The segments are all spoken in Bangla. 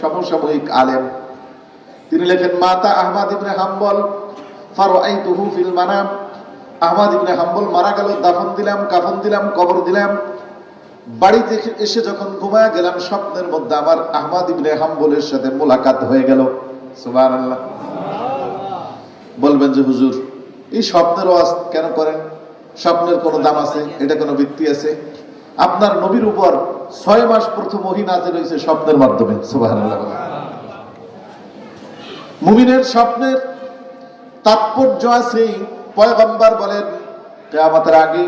সমসাময়িক আলেম। তিনি লেখেন, মাতা আহমদ ইবনে হাম্বল ফারাআইতুহু ফিল মানাম। আহমদ ইবনে হাম্বল মারা গেল, দাফন দিলাম, কাফন দিলাম, কবর দিলাম। বাড়িতে এসে যখন ঘুমায় গেলাম, স্বপ্নের মধ্যে আমার আহমদ ইবনে হাম্বলের সাথে মোলাকাত হয়ে গেল। সুবহানাল্লাহ। বলবেন যে হুজুর, এই স্বপ্নের ওয়াজ কেন করেন? স্বপ্নের কোনো দাম আছে? এটা কোনো ভিত্তি আছে? আপনার নবীর উপর 6 মাস প্রথম ওহী নাযিল হয়েছে স্বপ্নের মাধ্যমে। সুবহানাল্লাহ। মুমিনের স্বপ্নের তাৎপর্য আছে। পয়গম্বর বলেন, কিয়ামতের আগে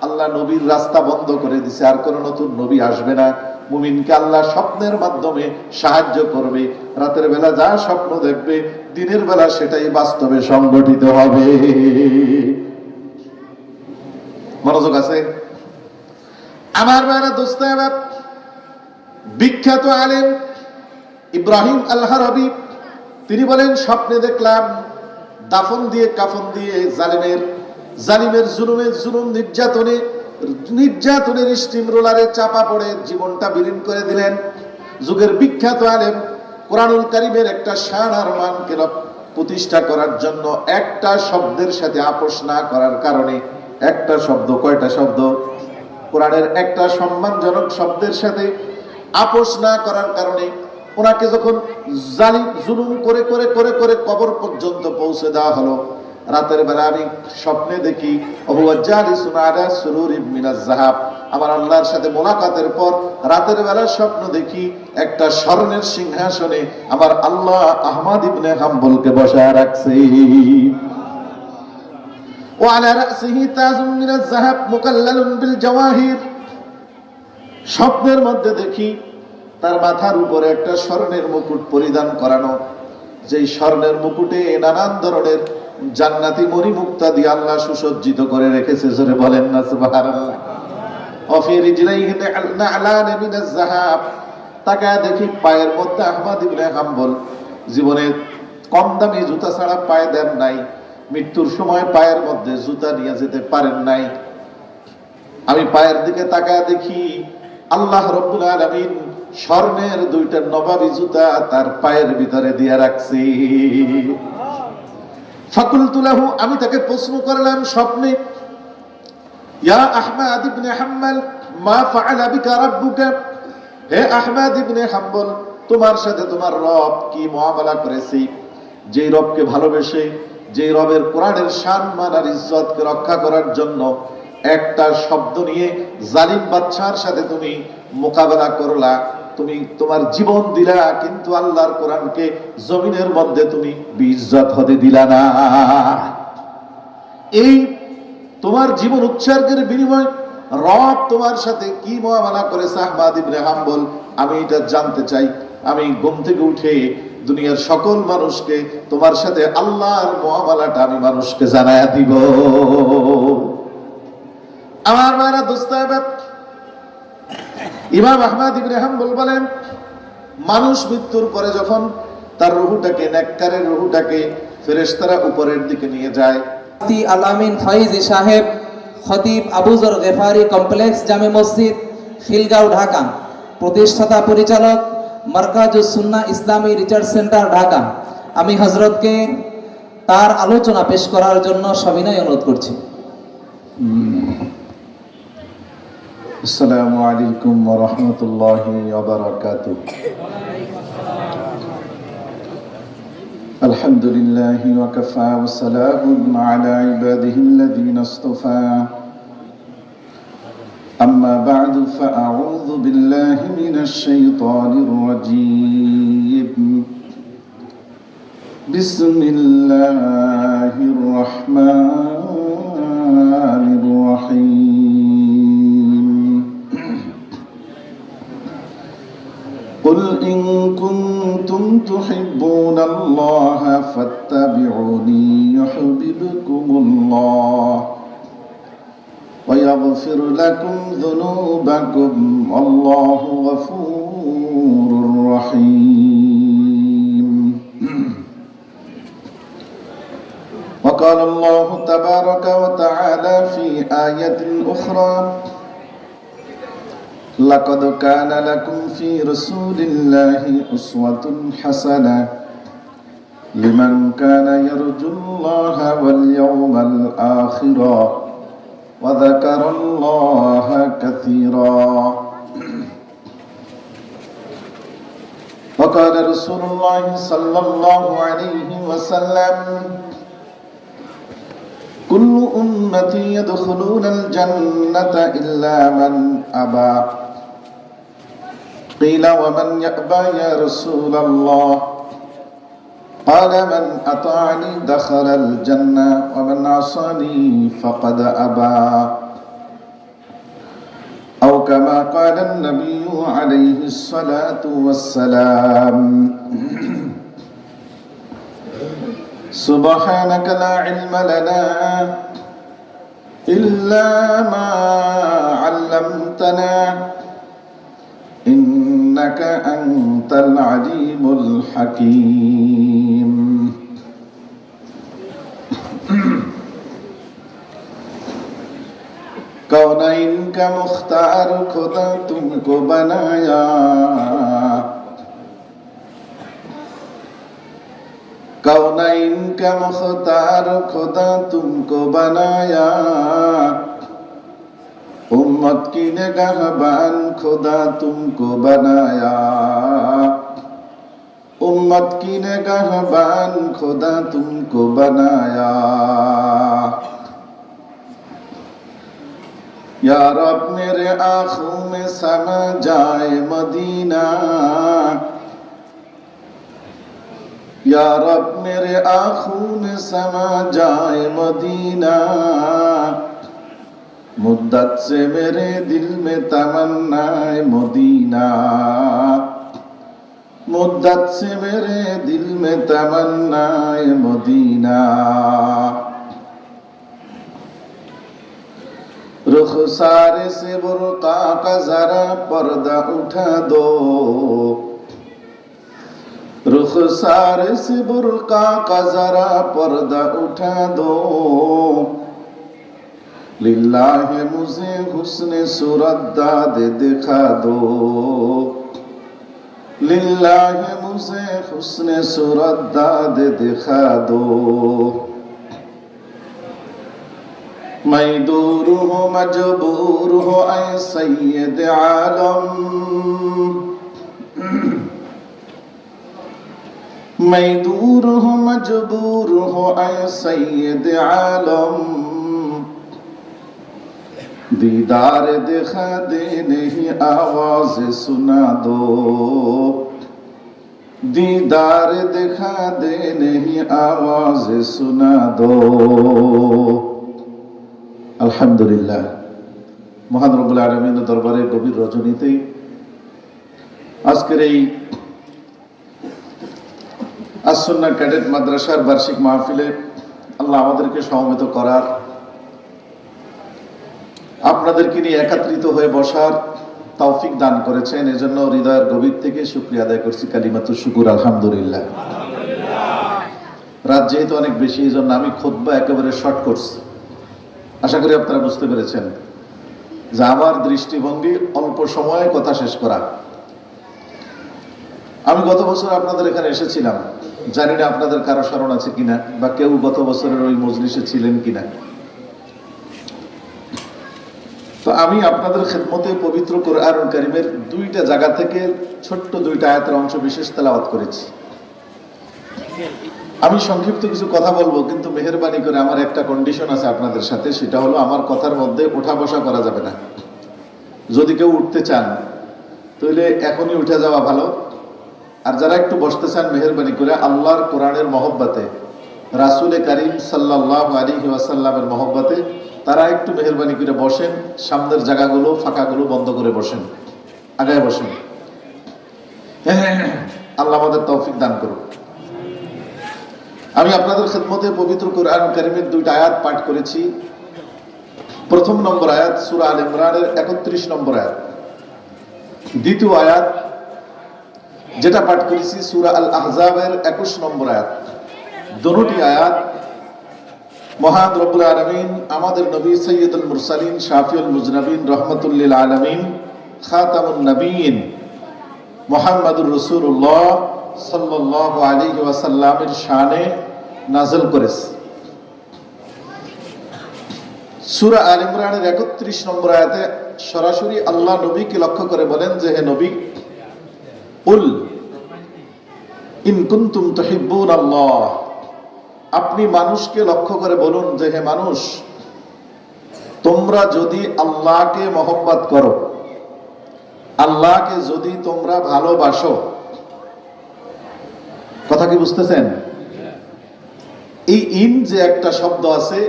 আল্লাহ নবীর রাস্তা বন্ধ করে দিছে, আর কোন নতুন নবী আসবে না। মুমিনকে আল্লাহ স্বপ্নের মাধ্যমে সাহায্য করবে। রাতের বেলা যা স্বপ্ন দেখবে, দিনের বেলা সেটাই বাস্তবে সংগঠিত হবে। মনোযোগ আছে আমার ভাইরা, দোস্ত আমার। বিখ্যাত আলেম ইব্রাহিম আল-হারাবি তিনি বলেন, স্বপ্নে দেখলাম দাফন দিয়ে কাফন দিয়ে জালিমের জুলুম নির্যাতনের স্টিম রোলারে চাপা পড়ে জীবনটা বিলীন করে দিলেন। যুগের বিখ্যাত আলেম কোরআনুল কারীমের একটা শান আর মানকে প্রতিষ্ঠা করার জন্য একটা শব্দের সাথে আপোষ না করার কারণে, একটা শব্দ, কয়টা শব্দ? কোরআনের একটা সম্মানজনক শব্দের সাথে আপোষ না করার কারণে ওনাকে যখন জুলুম করে করে করে করে কবর পর্যন্ত পৌঁছে দেওয়া হলো, রাতের বেলা আমি স্বপ্নে দেখি আমার আল্লাহর সাথে মোলাকাতের পর রাতের বেলা স্বপ্ন দেখি একটা স্বর্ণের সিংহাসনে আমার আল্লাহ আহমদ ইবনে হাম্বলকে বসায় রাখছে। وعلى رأسه تاج من الذهب مكلل بالجواهر। স্বপ্নের মধ্যে দেখি তার মাথার উপরে একটা স্বর্ণের মুকুট পরিধান করানো, যেই স্বর্ণের মুকুটে নানান ধরনের জান্নাতি মণিমুক্তা দিয়ে আল্লাহ সুসজ্জিত করে রেখেছে। জোরে বলেন না সুবহানাল্লাহ। ওয়াফি রিজলাইহি না'লান মিনাজ যাহাব। তাকায় দেখি পায়ের মধ্যে আহমদ ইবনে হাম্বল জীবনে কম দামি জুতা ছাড়া পায়ে দেন নাই, মৃত্যুর সময় পায়ের মধ্যে জুতা নিয়ে যেতে পারেন নাই। আমি পায়ের দিকে তাকায় দেখি আল্লাহ রাব্বুল আলামিন স্বর্ণের 2টা নবাবী জুতা তার পায়ের ভিতরে দিয়ে রাখছি। ফাকুলতু লাহু, আমি তাকে প্রশ্ন করলাম স্বপ্নে, ইয়া আহমদ ইবনে হাম্বল মা ফাআলা বিকা রাব্বুকা। হে আহমদ ইবনে হাম্বল, তোমার সাথে তোমার রব কি মুআমালা করেছে? যেই রবকে ভালোবেসে, যেই রবের কোরআনের সম্মান আর ইজ্জতকে রক্ষা করার জন্য একটা শব্দ নিয়ে জালিম বাদশার সাথে তুমি মোকাবেলা করলা, তুমি তোমার জীবন দিলা, কিন্তু আল্লাহর কোরআনকে জমিনের মধ্যে তুমি বেইজ্জত হতে দিলা না। এই তোমার জীবন উৎসর্গের বিনিময় রব তোমার সাথে কি মুআমালা করেছে আহমদ ইবনে হাম্বল, আমি এটা জানতে চাই। আমি ঘুম থেকে উঠে দুনিয়ার সকল মানুষকে তোমার সাথে আল্লাহর মুআমালাটা আমি মানুষকে জানায়া দিব। আমার ভাইরা, দোস্ত আমার, ইমাম আহমদ ইবনে হাম্বল বলেন, মানুষ মৃত্যুর পরে যখন তার রূহটাকে, নেককারের রূহটাকে ফেরেশতারা উপরের দিকে নিয়ে যায়, আল-আমিন ফাইজি সাহেব, খতিব আবু যর গেফারি কমপ্লেক্স জামে মসজিদ, খিলগাঁও, ঢাকা, প্রতিষ্ঠাতা পরিচালক মারকাজুস সুন্নাহ ইসলামী রিসার্চ সেন্টার, ঢাকা। আমি হযরতকে তার আলোচনা পেশ করার জন্য সবিনয় অনুরোধ করছি। আসসালামু আলাইকুম ওয়া রাহমাতুল্লাহি ওয়া বারাকাতুহু। আলহামদুলিল্লাহি ওয়া কাফা ওয়া সালামুন আলা ইবাদিহিল্লাযীনা ইসতাফা। أما بعد فأعوذ بالله من الشيطان الرجيم. بسم الله الرحمن الرحيم. قل إن كنتم تحبون الله فاتبعوني يحببكم الله ويغفر لكم ذنوبكم والله غفور رحيم. وقال الله تبارك وتعالى في آية أخرى لقد كان لكم في رسول الله أسوة حسنة لمن كان يرجو الله واليوم الآخر وذكر الله كثيرا. وقال رسول الله صلى الله عليه وسلم كل أمتي يدخلون الجنة إلا من أبى. قيل ومن يأبى يا رسول الله؟ قال من أطاعني دخل الجنة ومن عصاني فقد أبى. أو كما قال النبي عليه الصلاة والسلام. سبحانك لا علم لنا إلا ما علمتنا إنك أنت العليم الحكيم. कौनैन का मुख्तार खुदा तुमको बनाया, कौनैन का मुख्तार खुदा तुमको बनाया, उम्मत की निगाहबान खुदा तुमको बनाया, उम्मत की निगाहबान खुदा तुमको बनाया। या रब मेरे आँखों में समा जाए मदीना, या रब मेरे आँखों में समा जाए मदीना, मुद्दत से मेरे दिल में तमन्नाए मदीना, मुद्दत से मेरे दिल में तमन्नाए मदीना। रुखसारे से बुर्का का जरा पर्दा उठा दो, रुखसारे से बुर्का का जरा पर्दा उठा दो, लिल्लाह मुझे हुस्न सूरत दाद दिखा दो, लिल्लाह मुझे हुस्न सूरत दाद दिखा दो। मैं दूर हूँ मजबूर हूँ ऐ सैयद आलम, मैं दूर हूँ मजबूर हूँ ऐ सैयद आलम, दीदार दिखा दे नहीं आवाज सुना दो, दीदार दिखा दे नहीं आवाज सुना दो। আলহামদুলিল্লাহ, মহান রব্বুল আলামিনের দরবারে গভীর রজনীতেই আজকের এই আস-সুন্নাহ ক্যাডেট মাদ্রাসার বার্ষিক মাহফিলে আল্লাহ আমাদেরকে সমবেত করার, আপনাদেরকে নিয়ে একত্রিত হয়ে বসার তৌফিক দান করেছেন। এজন্য হৃদয়ের গভীর থেকে শুকরিয়া আদায় করছি। কালিমাতুশ শুকুর আলহামদুলিল্লাহ। রাত যেহেতু অনেক বেশি, এই জন্য আমি খুতবা একেবারে শর্ট করছি। আশা করি আপনারা বুঝতে পেরেছেন যে আমার দৃষ্টিভঙ্গি অল্প সময়ে কথা শেষ করা। আমি গত বছর আপনাদের এখানে এসেছিলাম, জানি না আপনাদের কারো স্মরণ আছে কিনা বা কেউ গত বছরের ওই মজলিসে ছিলেন কিনা। তো আমি আপনাদের খেদমতে পবিত্র কোরআনুল কারীমের দুইটা জায়গা থেকে ছোট্ট দুইটা আয়াতের অংশ বিশেষ তেলাওয়াত করেছি। আমি সংক্ষিপ্ত কিছু কথা বলবো, কিন্তু মেহেরবানি করে আমার একটা কন্ডিশন আছে আপনাদের সাথে, সেটা হলো আমার কথার মধ্যে ওঠা বসা করা যাবে না। যদি কেউ উঠতে চান তাহলে এখনই উঠে যাওয়া ভালো, আর যারা একটু বসতে চান মেহেরবানি করে আল্লাহর কোরআনের মহব্বতে, রাসূলে কারীম সাল্লাল্লাহু আলাইহি ওয়াসাল্লামের মহব্বতে তারা একটু মেহেরবানি করে বসেন, সামনের জায়গাগুলো ফাঁকাগুলো বন্ধ করে বসেন, আগায় বসেন। আল্লাহ আমাদের তৌফিক দান করুন। আমি আপনাদের খেদমতে পবিত্র কোরআনুল কারীমের দুইটা আয়াত পাঠ করেছি। প্রথম নম্বর আয়াত সূরা আল ইমরানের 31 নম্বর আয়াত, দ্বিতীয় আয়াত যেটা পাঠ করেছি সূরা আল আহজাবের 21 নম্বর আয়াত। দুটি আয়াত মহান রব্বুল আলামিন আমাদের নবী সাইয়্যিদুল মুরসালিন শাফিউল মুজনাবিন রাহমাতুল লিল আলামিন খাতামুন নবীন মুহাম্মাদুর রাসূলুল্লাহ সাল্লাল্লাহু আলাইহি ওয়াসাল্লামের শানে নাযিল করেছে। সূরা আল ইমরানের ৩১ নম্বর আয়াতে সরাসরি আল্লাহ নবীকে লক্ষ্য করে বলেন যে, হে নবী, কুল ইন কুনতুম তুহিব্বুনাল্লাহ, আপনি মানুষকে লক্ষ্য করে বলুন যে, হে মানুষ, তোমরা যদি আল্লাহকে মহব্বত করো, আল্লাহকে যদি তোমরা ভালোবাসো। কথা কি বুঝতেছেন? এই ইন যে একটা শব্দ আছে,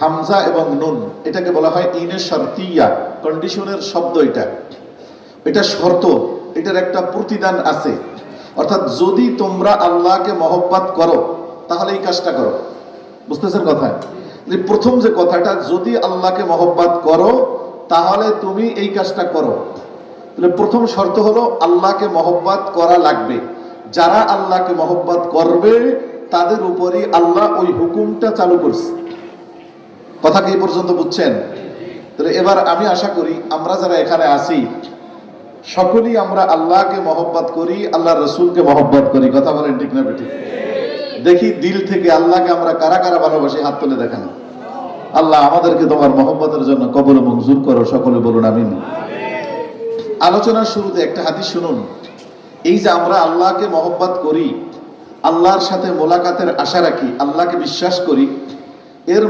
হামজা এবং নুন, এটাকে বলা হয় ইনে শর্তিয়া, কন্ডিশনের শব্দ। এটা শর্ত, এটার একটা প্রতিদান আছে। অর্থাৎ যদি তোমরা আল্লাহকে মহব্বত করো তাহলে এই কাজটা করো। বুঝতেছেন কথা? প্রথম যে কথাটা, যদি আল্লাহকে মহব্বত করো তাহলে তুমি এই কাজটা করো। তাহলে প্রথম শর্ত হলো আল্লাহকে মহব্বত করা লাগবে। যারা আল্লাহকে মহব্বত করবে তাদের উপরই আল্লাহ ওই হুকুমটা চালু করছে। কথা কি এই পর্যন্ত বুঝছেন? তাহলে এবার আমি আশা করি আমরা যারা এখানে আছি সকলেই আমরা আল্লাহকে মহব্বত করি, আল্লাহ রসুলকে মহব্বত করি। কথা বলেন ঠিক না বেঠিক? দেখি দিল থেকে আল্লাহকে আমরা কারা কারা ভালোবাসি, হাত তুলে দেখান। আল্লাহ আমাদেরকে তোমার মহব্বতের জন্য কবুল ও মঞ্জুর করো, সকলে বলুন আমিন। আলোচনার শুরুতে একটা হাদিস শুনুন। এই যে আমরা আল্লাহকে মহব্বত করি, আল্লাহর সাথে মোলাকাতের আশা রাখি, আল্লাহকে বিশ্বাস করি, এর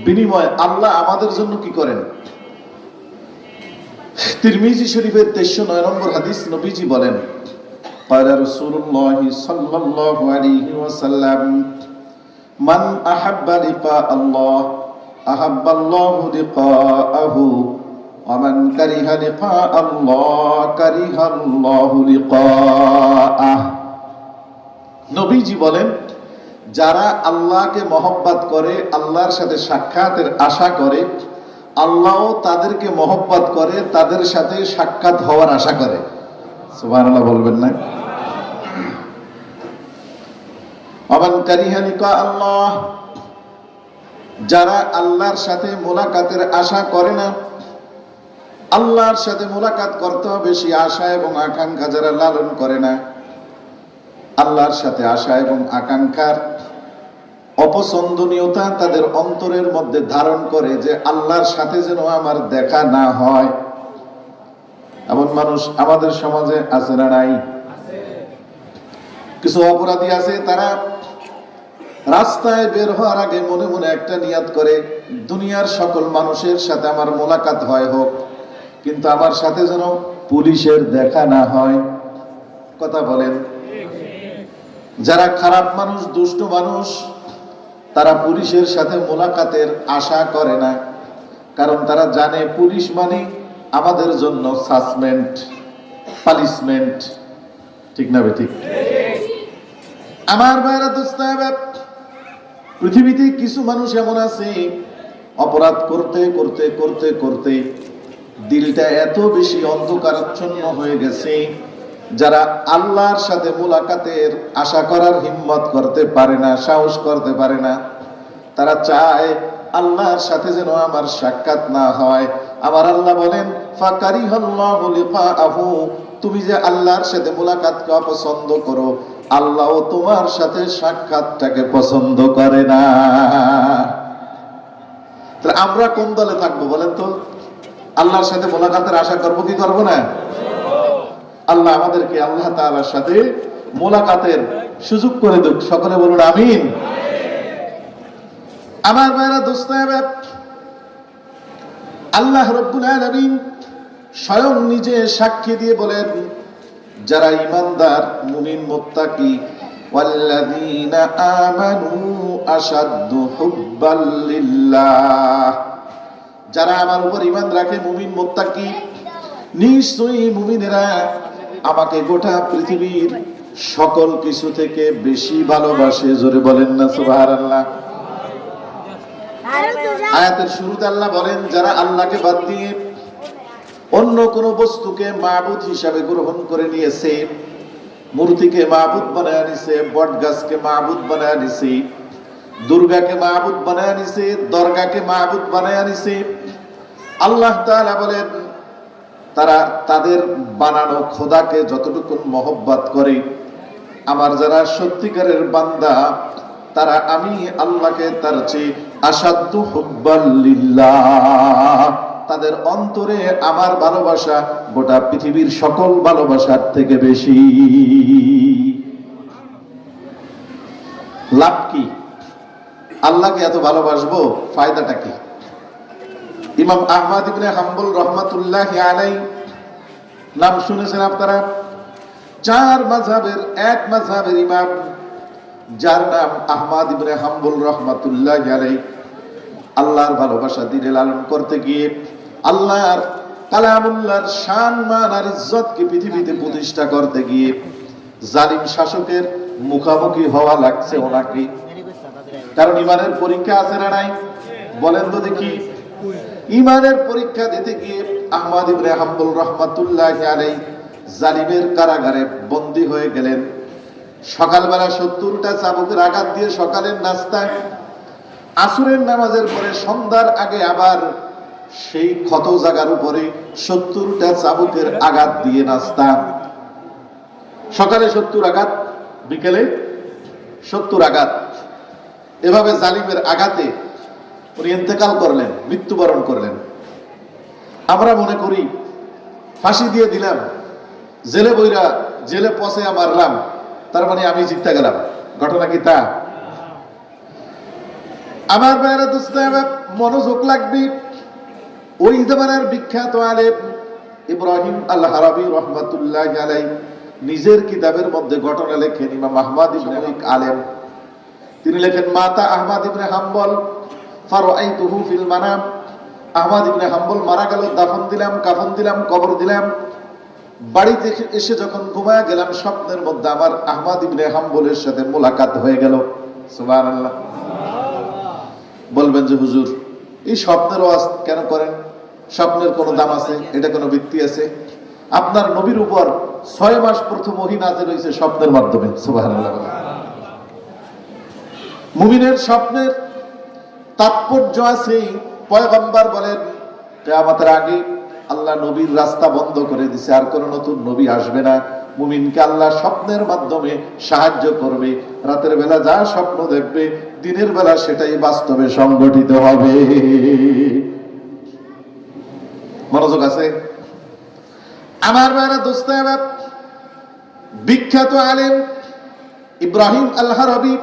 বিনিময়ে আল্লাহ আমাদের জন্য কি করেন? তিরমিজি শরীফের ৩৯ নম্বর হাদিস, নবীজি বলেন, ক্বালা রাসূলুল্লাহ সাল্লাল্লাহু আলাইহি ওয়াসাল্লাম, মান আহাব্বা লিকা আল্লাহ আহাব্বাল্লাহু লিকাআহু ওয়া মান কারিহা লিকা আল্লাহ কারিহাল্লাহু লিকাআহ। নবীজি বলেন, যারা আল্লাহকে মহব্বত করে, আল্লাহর সাথে সাক্ষাতের আশা করে, আল্লাহও তাদেরকে মহব্বত করে, তাদের সাথে সাক্ষাৎ হওয়ার আশা করে। সুবহানাল্লাহ বলবেন না? ওয়ামান কারিহা লিকা আল্লাহ, যারা আল্লাহর সাথে মোলাকাতের আশা করে না, আল্লাহর সাথে মোলাকাত করতে হবে সে আশা এবং আকাঙ্ক্ষা যারা লালন করে না, আল্লাহর সাথে আশা এবং আকাঙ্ক্ষার অপছন্দনীয়তা তাদের অন্তরের মধ্যে ধারণ করে যে আল্লাহর সাথে যেন আমার দেখা না হয়। এমন মানুষ আমাদের সমাজে আছে না নাই? কিছু অপরাধী আছে, তারা রাস্তায় বের হওয়ার আগে মনে মনে একটা নিয়াত করে, দুনিয়ার সকল মানুষের সাথে আমার মোলাকাত হয় হোক, কিন্তু আমার সাথে যেন পুলিশের দেখা না হয়। কথা বলেন? যারা খারাপ মানুষ, দুষ্ট মানুষ, তারা পুলিশের সাথে মোলাকাতের আশা করে না, কারণ তারা জানে পুলিশ মানে আমাদের জন্য সাসপেন্ড, পানিশমেন্ট। ঠিক না বেঠিক? আমার ভাইরা, দোস্ত, পৃথিবীতে কিছু মানুষ এমন আছে, অপরাধ করতে করতে করতে করতে দিলটা এত বেশি অন্ধকারাচ্ছন্ন হয়ে গেছে, যারা আল্লাহর সাথে মুলাকাতের আশা করার হিম্মত করতে পারে না, সাহস করতে পারে না। তারা চায় আল্লাহর সাথে যেন আমার সাক্ষাৎ না হয়। আমার আল্লাহ বলেন, ফাকারিহাল্লাহু লিকাআহু, তুমি যে আল্লাহর সাথে মুলাকাতকে অপছন্দ করো, আল্লাহও তোমার সাথে সাক্ষাৎটাকে পছন্দ করে না। তাহলে আমরা কোন দলে থাকবো বলেন তো? আল্লাহর সাথে মুলাকাতের আশা করবো কি করবো না? আল্লাহ আমাদেরকে আল্লাহ তাআলার সাথে মোলাকাতের সুযোগ করে দিক। সকলে বলুন আমিন। আমার ভাইরা, দোস্ত, আল্লাহ রাব্বুল আলামিন স্বয়ং নিজে সাক্ষী দিয়ে বলেন, যারা ঈমানদার, মুমিন, মুত্তাকি, ওয়াল্লাযীনা আমানু আশাদ্দু হুব্বাল লিল্লাহ, যারা আমার উপর ঈমান রাখে, মুমিন, মুত্তাকি, নিশ্চয়ই মুমিনেরা আমাকে গোটা পৃথিবীর সকল কিছু থেকে বেশি ভালোবাসে। জোরে বলেন না সুবহানাল্লাহ। আয়াতের শুরুতে আল্লাহ বলেন, যারা আল্লাহকে বাদ দিয়ে অন্য কোন বস্তুকে মাবুদ হিসাবে গ্রহণ করে নিয়েছে, মূর্তিকে মাবুদ বানায় নিছে, বট গাছকে মাবুদ বানায় নিছে, দুর্গাকে মাবুদ বানায় নিছে, দরগাকে মাবুদ বানায় নিছে। আল্লাহ তাআলা বলেন, তারা তাদের বানানো খোদাকে যতটুকু মহব্বত করে, আমার যারা সত্যিকারের বান্দা তারা আমি আল্লাহকে তার চেয়ে আসাদ্দু হুব্বাল লিল্লাহ, তাদের অন্তরে আমার ভালোবাসা গোটা পৃথিবীর সকল ভালোবাসার থেকে বেশি। লাভ কি? আল্লাহকে এত ভালোবাসবো, ফায়দাটা কি? ইমাম আহমদ ইবনে হাম্বল রহমাতুল্লাহি আলাইহি নাম শুনেছেন আপনারা? চার মাযহাবের এক মাযহাবের ইমাম, যার নাম আহমদ ইবনে হাম্বল রহমাতুল্লাহি আলাইহি। আল্লাহর ভালোবাসা দিলে লালন করতে গিয়ে আল্লাহর কালামুল্লাহর শান মান আর ইজ্জতকে পৃথিবীতে প্রতিষ্ঠা করতে গিয়ে জালিম শাসকের মুখামুখি হওয়া লাগছে ওনাকে। কারণ ইমানের পরীক্ষা আছে না নাই? বলেন তো দেখি। ইমানের পরীক্ষা দিতে গিয়ে আহমদ ইবনে হাম্বল রহমাতুল্লাহি আলাইহি জালিমের কারাগারে বন্দী হয়ে গেলেন। সকালবেলা 70টা চাবুকের আঘাত দিয়ে সকালের নাস্তায়, আসরের নামাজের পরে সন্ধ্যার আগে আবার সেই ক্ষত জায়গার উপরে 70টা চাবুকের আঘাত দিয়ে নাস্তা। সকালে 70 আঘাত, বিকেলে 70 আঘাত। এভাবে জালিমের আঘাতে উনি ইন্তেকাল করলেন, মৃত্যুবরণ করলেন। আমরা মনে করি ফাঁসি দিয়ে দিলাম, জেলে বইরা জেলে পচে মারলাম, তার মানে আমি জিততে গেলাম। ঘটনা কি তা? আমার ভাইরা দোস্ত, মনোযোগ লাগবে। ওই জামানার বিখ্যাত আলেম ইব্রাহিম আল হারাবি রহমাতুল্লাহি আলাইহি নিজের কিতাবের মধ্যে ঘটনা লেখেন। ইমাম আহমদ ইবনে আলেম তিনি লেখেন, মাতা আহমদ ইবনে হাম্বল ফারাআইতুহু ফিল মানাম। আহমদ ইবনে হাম্বল মারা গেল, দাফন দিলাম, কাফন দিলাম, কবর দিলাম। বাড়িতে এসে যখন ঘুমায় গেলাম, স্বপ্নের মধ্যে আমার আহমদ ইবনে হাম্বলের সাথে মোলাকাত হয়ে গেল। সুবহানাল্লাহ। বলবেন যে হুজুর এই স্বপ্নের ওয়াজ কেন করেন? স্বপ্নের কোনো দাম আছে? এটা কোনো ভিত্তি আছে? আপনার নবীর উপর 6 মাস প্রথম ওহী নাযিল হয়েছে স্বপ্নের মাধ্যমে। সুবহানাল্লাহ। মুমিনের স্বপ্নের তাৎপর্য আছে। পয়গম্বর বলেন কিয়ামতের আগে আল্লাহ নবীর রাস্তা বন্ধ করে দিয়েছে, আর কোন নতুন নবী আসবে না। মুমিনকে আল্লাহ স্বপ্নের মাধ্যমে সাহায্য করবে। রাতের বেলা যা স্বপ্ন দেখবে, দিনের বেলা সেটাই বাস্তবে সংগঠিত হবে। মনোযোগ আছে আমার ভাইরা দোস্ত? বিখ্যাত আলেম ইব্রাহিম আল হারাবি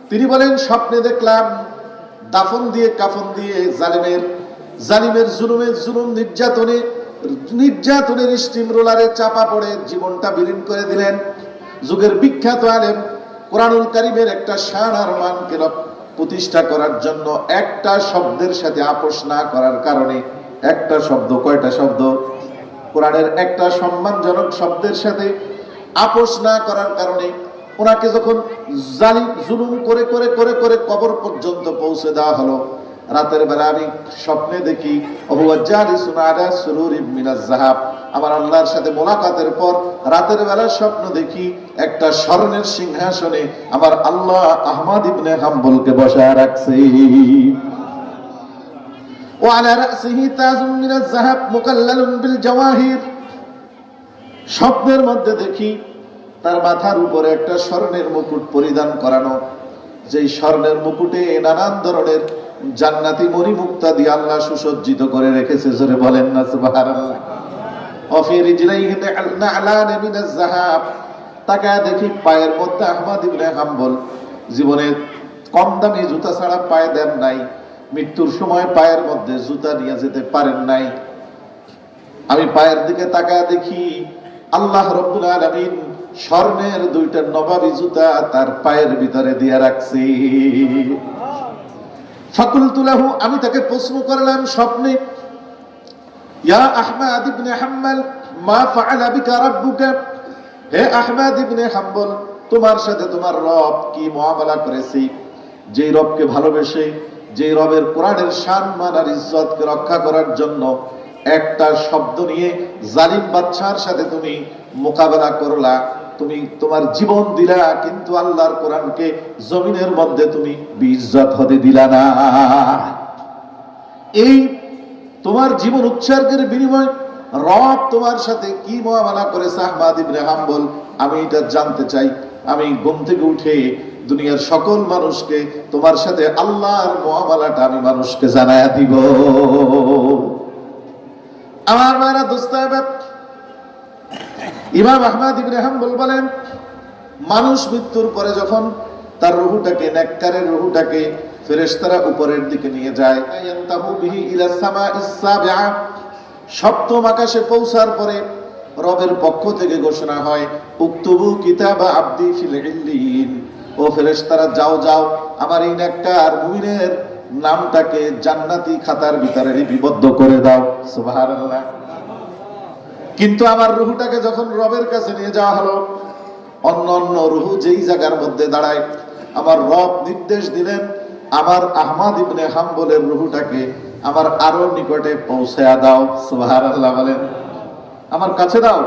তিনি বলেন, স্বপ্নে দেখলাম দাফন দিয়ে কাফন দিয়ে জালিমের জুলুম নির্যাতনের স্টিম রোলারে চাপা পড়ে জীবনটা বিলীন করে দিলেন। যুগের বিখ্যাত আলেম কোরআনুল কারীমের একটা শান আর মানকে প্রতিষ্ঠা করার জন্য একটা শব্দের সাথে আপোষ না করার কারণে, একটা শব্দ, কয়টা শব্দ? কোরআনের একটা সম্মানজনক শব্দের সাথে আপোষ না করার কারণে ওনাকে যখন জুলুম করে করে করে করে কবর পর্যন্ত পৌঁছে দেওয়া হলো, রাতের বেলা আমি স্বপ্নে দেখি আমার আল্লাহর সাথে মোলাকাতের পর রাতের বেলা স্বপ্ন দেখি একটা স্বর্ণের সিংহাসনে আমার আল্লাহ আহমদ ইবনে হাম্বলকে বসায় রাখছে। وعلى رأسه تاج من الذهب مكلل بالجواهر। স্বপ্নের মধ্যে দেখি তার মাথার উপরে একটা স্বর্ণের মুকুট পরিধান করানো, যেই স্বর্ণের মুকুটে নানান ধরনের জান্নাতি মণিমুক্তা দিয়ে আল্লাহ সুসজ্জিত করে রেখেছে। জোরে বলেন না সুবহানাল্লাহ। ওয়া ফি রিজলাইহি না'লান মিনাজ যাহাব। তাকায় দেখি পায়ের মধ্যে আহমদ ইবনে হাম্বল জীবনে কম দামি জুতা ছাড়া পায়ে দেন নাই, মৃত্যুর সময় পায়ের মধ্যে জুতা নিয়ে যেতে পারেন নাই। আমি পায়ের দিকে তাকায় দেখি আল্লাহ রাব্বুল আলামিন স্বর্ণের 2টা নবাবী জুতা তার পায়ের ভিতরে দিয়ে রাখছি। ফাকুলতু লাহু, আমি তাকে প্রশ্ন করলাম স্বপ্নে, ইয়া আহমদ ইবনে হাম্বল মা ফাআলা বিকা রাব্বুকা। হে আহমদ ইবনে হাম্বল, তোমার সাথে তোমার রব কি মুআমালা করেছে? যেই রবকে ভালোবেসে, যেই রবের কোরআনের শান মান আর ইজ্জতকে রক্ষা করার জন্য একটা শব্দ নিয়ে জালিম বাদশার সাথে তুমি মোকাবেলা করলা, তুমি তোমার জীবন দিলা, কিন্তু আল্লাহর কোরআনকে জমিনের মধ্যে তুমি বেইজ্জত হতে দিলা না। এই তোমার জীবন উৎসর্গের বিনিময় রব তোমার সাথে কি মুআমালা করেছে আহমাদ ইবনে হাম্বল, আমি এটা জানতে চাই। আমি ঘুম থেকে উঠে দুনিয়ার সকল মানুষকে তোমার সাথে আল্লাহর মুআমালাটা আমি মানুষকে জানায়া দিব। আমার মায়েরা দোস্তাহবাব, ইমাম আহমদ ইবনে হাম্বল বলেন, মানুষ মৃত্যুর পরে যখন তার রূহটাকে, নেককারের রূহটাকে ফেরেশতারা উপরের দিকে নিয়ে যায়, ইয়ান্তাহু বিহি ইলা সামাইস সাবিআ, সপ্তম আকাশে পৌঁছার পরে রবের পক্ষ থেকে ঘোষণা হয়, উকতুবু কিতাবা আবদি ফিল ইল্লিয়িন, ও ফেরেশতারা যাও যাও আমার এই নেককার মুমিনের নামটাকে জান্নাতি খাতার ভিতরে লিপিবদ্ধ করে দাও। সুবহানাল্লাহ। কিন্তু আমার রূহটাকে যখন রবের কাছে নিয়ে যাওয়া হলো, অন্য অন্য রূহ যেই জায়গার মধ্যে দাঁড়ায়, আমার রব নির্দেশ দিলেন আমার আহমদ ইবনে হাম্বলের রূহটাকে আমার আরো নিকটে পৌঁছায়া দাও। সুবহানাল্লাহ বলেন, আমার কাছে দাও।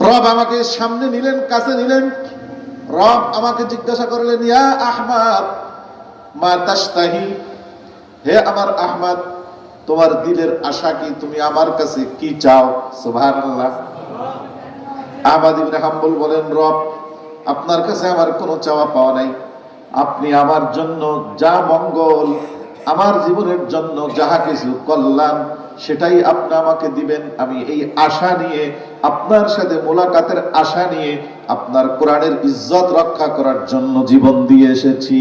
রব আমাকে সামনে নিলেন, কাছে নিলেন। রব আমাকে জিজ্ঞাসা করলেন, ইয়া আহমদ মা তাশতাহি, হে আমার আহমদ, তোমার দিলের আশা কি? তুমি আমার কাছে কি চাও? সুবহানাল্লাহ। আহমদ ইবনে হাম্বল বলেন, রব, আপনার কাছে আমার কোনো চাওয়া পাওয়া নাই। আপনি আমার জন্য যা মঙ্গল, আমার জীবনের জন্য যাহা কিছু কল্যাণ, সেটাই আপনি আমাকে দিবেন। আমি এই আশা নিয়ে, আপনার সাথে মোলাকাতের আশা নিয়ে, আপনার কোরআনের ইজ্জত রক্ষা করার জন্য জীবন দিয়ে এসেছি।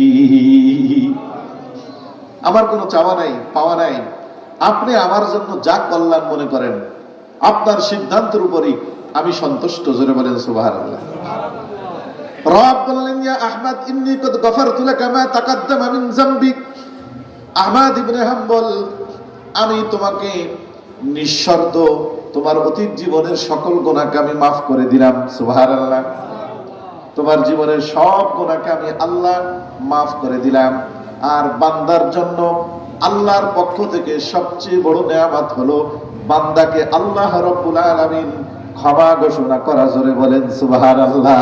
আমার কোনো চাওয়া নাই, পাওয়া নাই। আপনি আমার জন্য যা কল্যাণ মনে করেন, আপনার সিদ্ধান্তের উপরই আমি সন্তুষ্ট। জোরে বলেন সুবহানাল্লাহ। রব বললেন, ইয়া আহমদ ইন্নী কদ গফারতু লাকা মা তাকাদ্দামা মিন যামবিক। আহমদ ইবনে হাম্বল, আমি তোমাকে নিঃশর্ত তোমার অতীত জীবনের সকল গুনাহকে আমি মাফ করে দিলাম। সুবহানাল্লাহ। তোমার জীবনের সব গুনাহকে আমি আল্লাহ মাফ করে দিলাম। আর বান্দার জন্য আল্লাহর পক্ষ থেকে সবচেয়ে বড় নেয়ামত হলো বান্দাকে আল্লাহ রাব্বুল আলামিন ক্ষমা ঘোষণা করা। জোরে বলেন সুবহানাল্লাহ।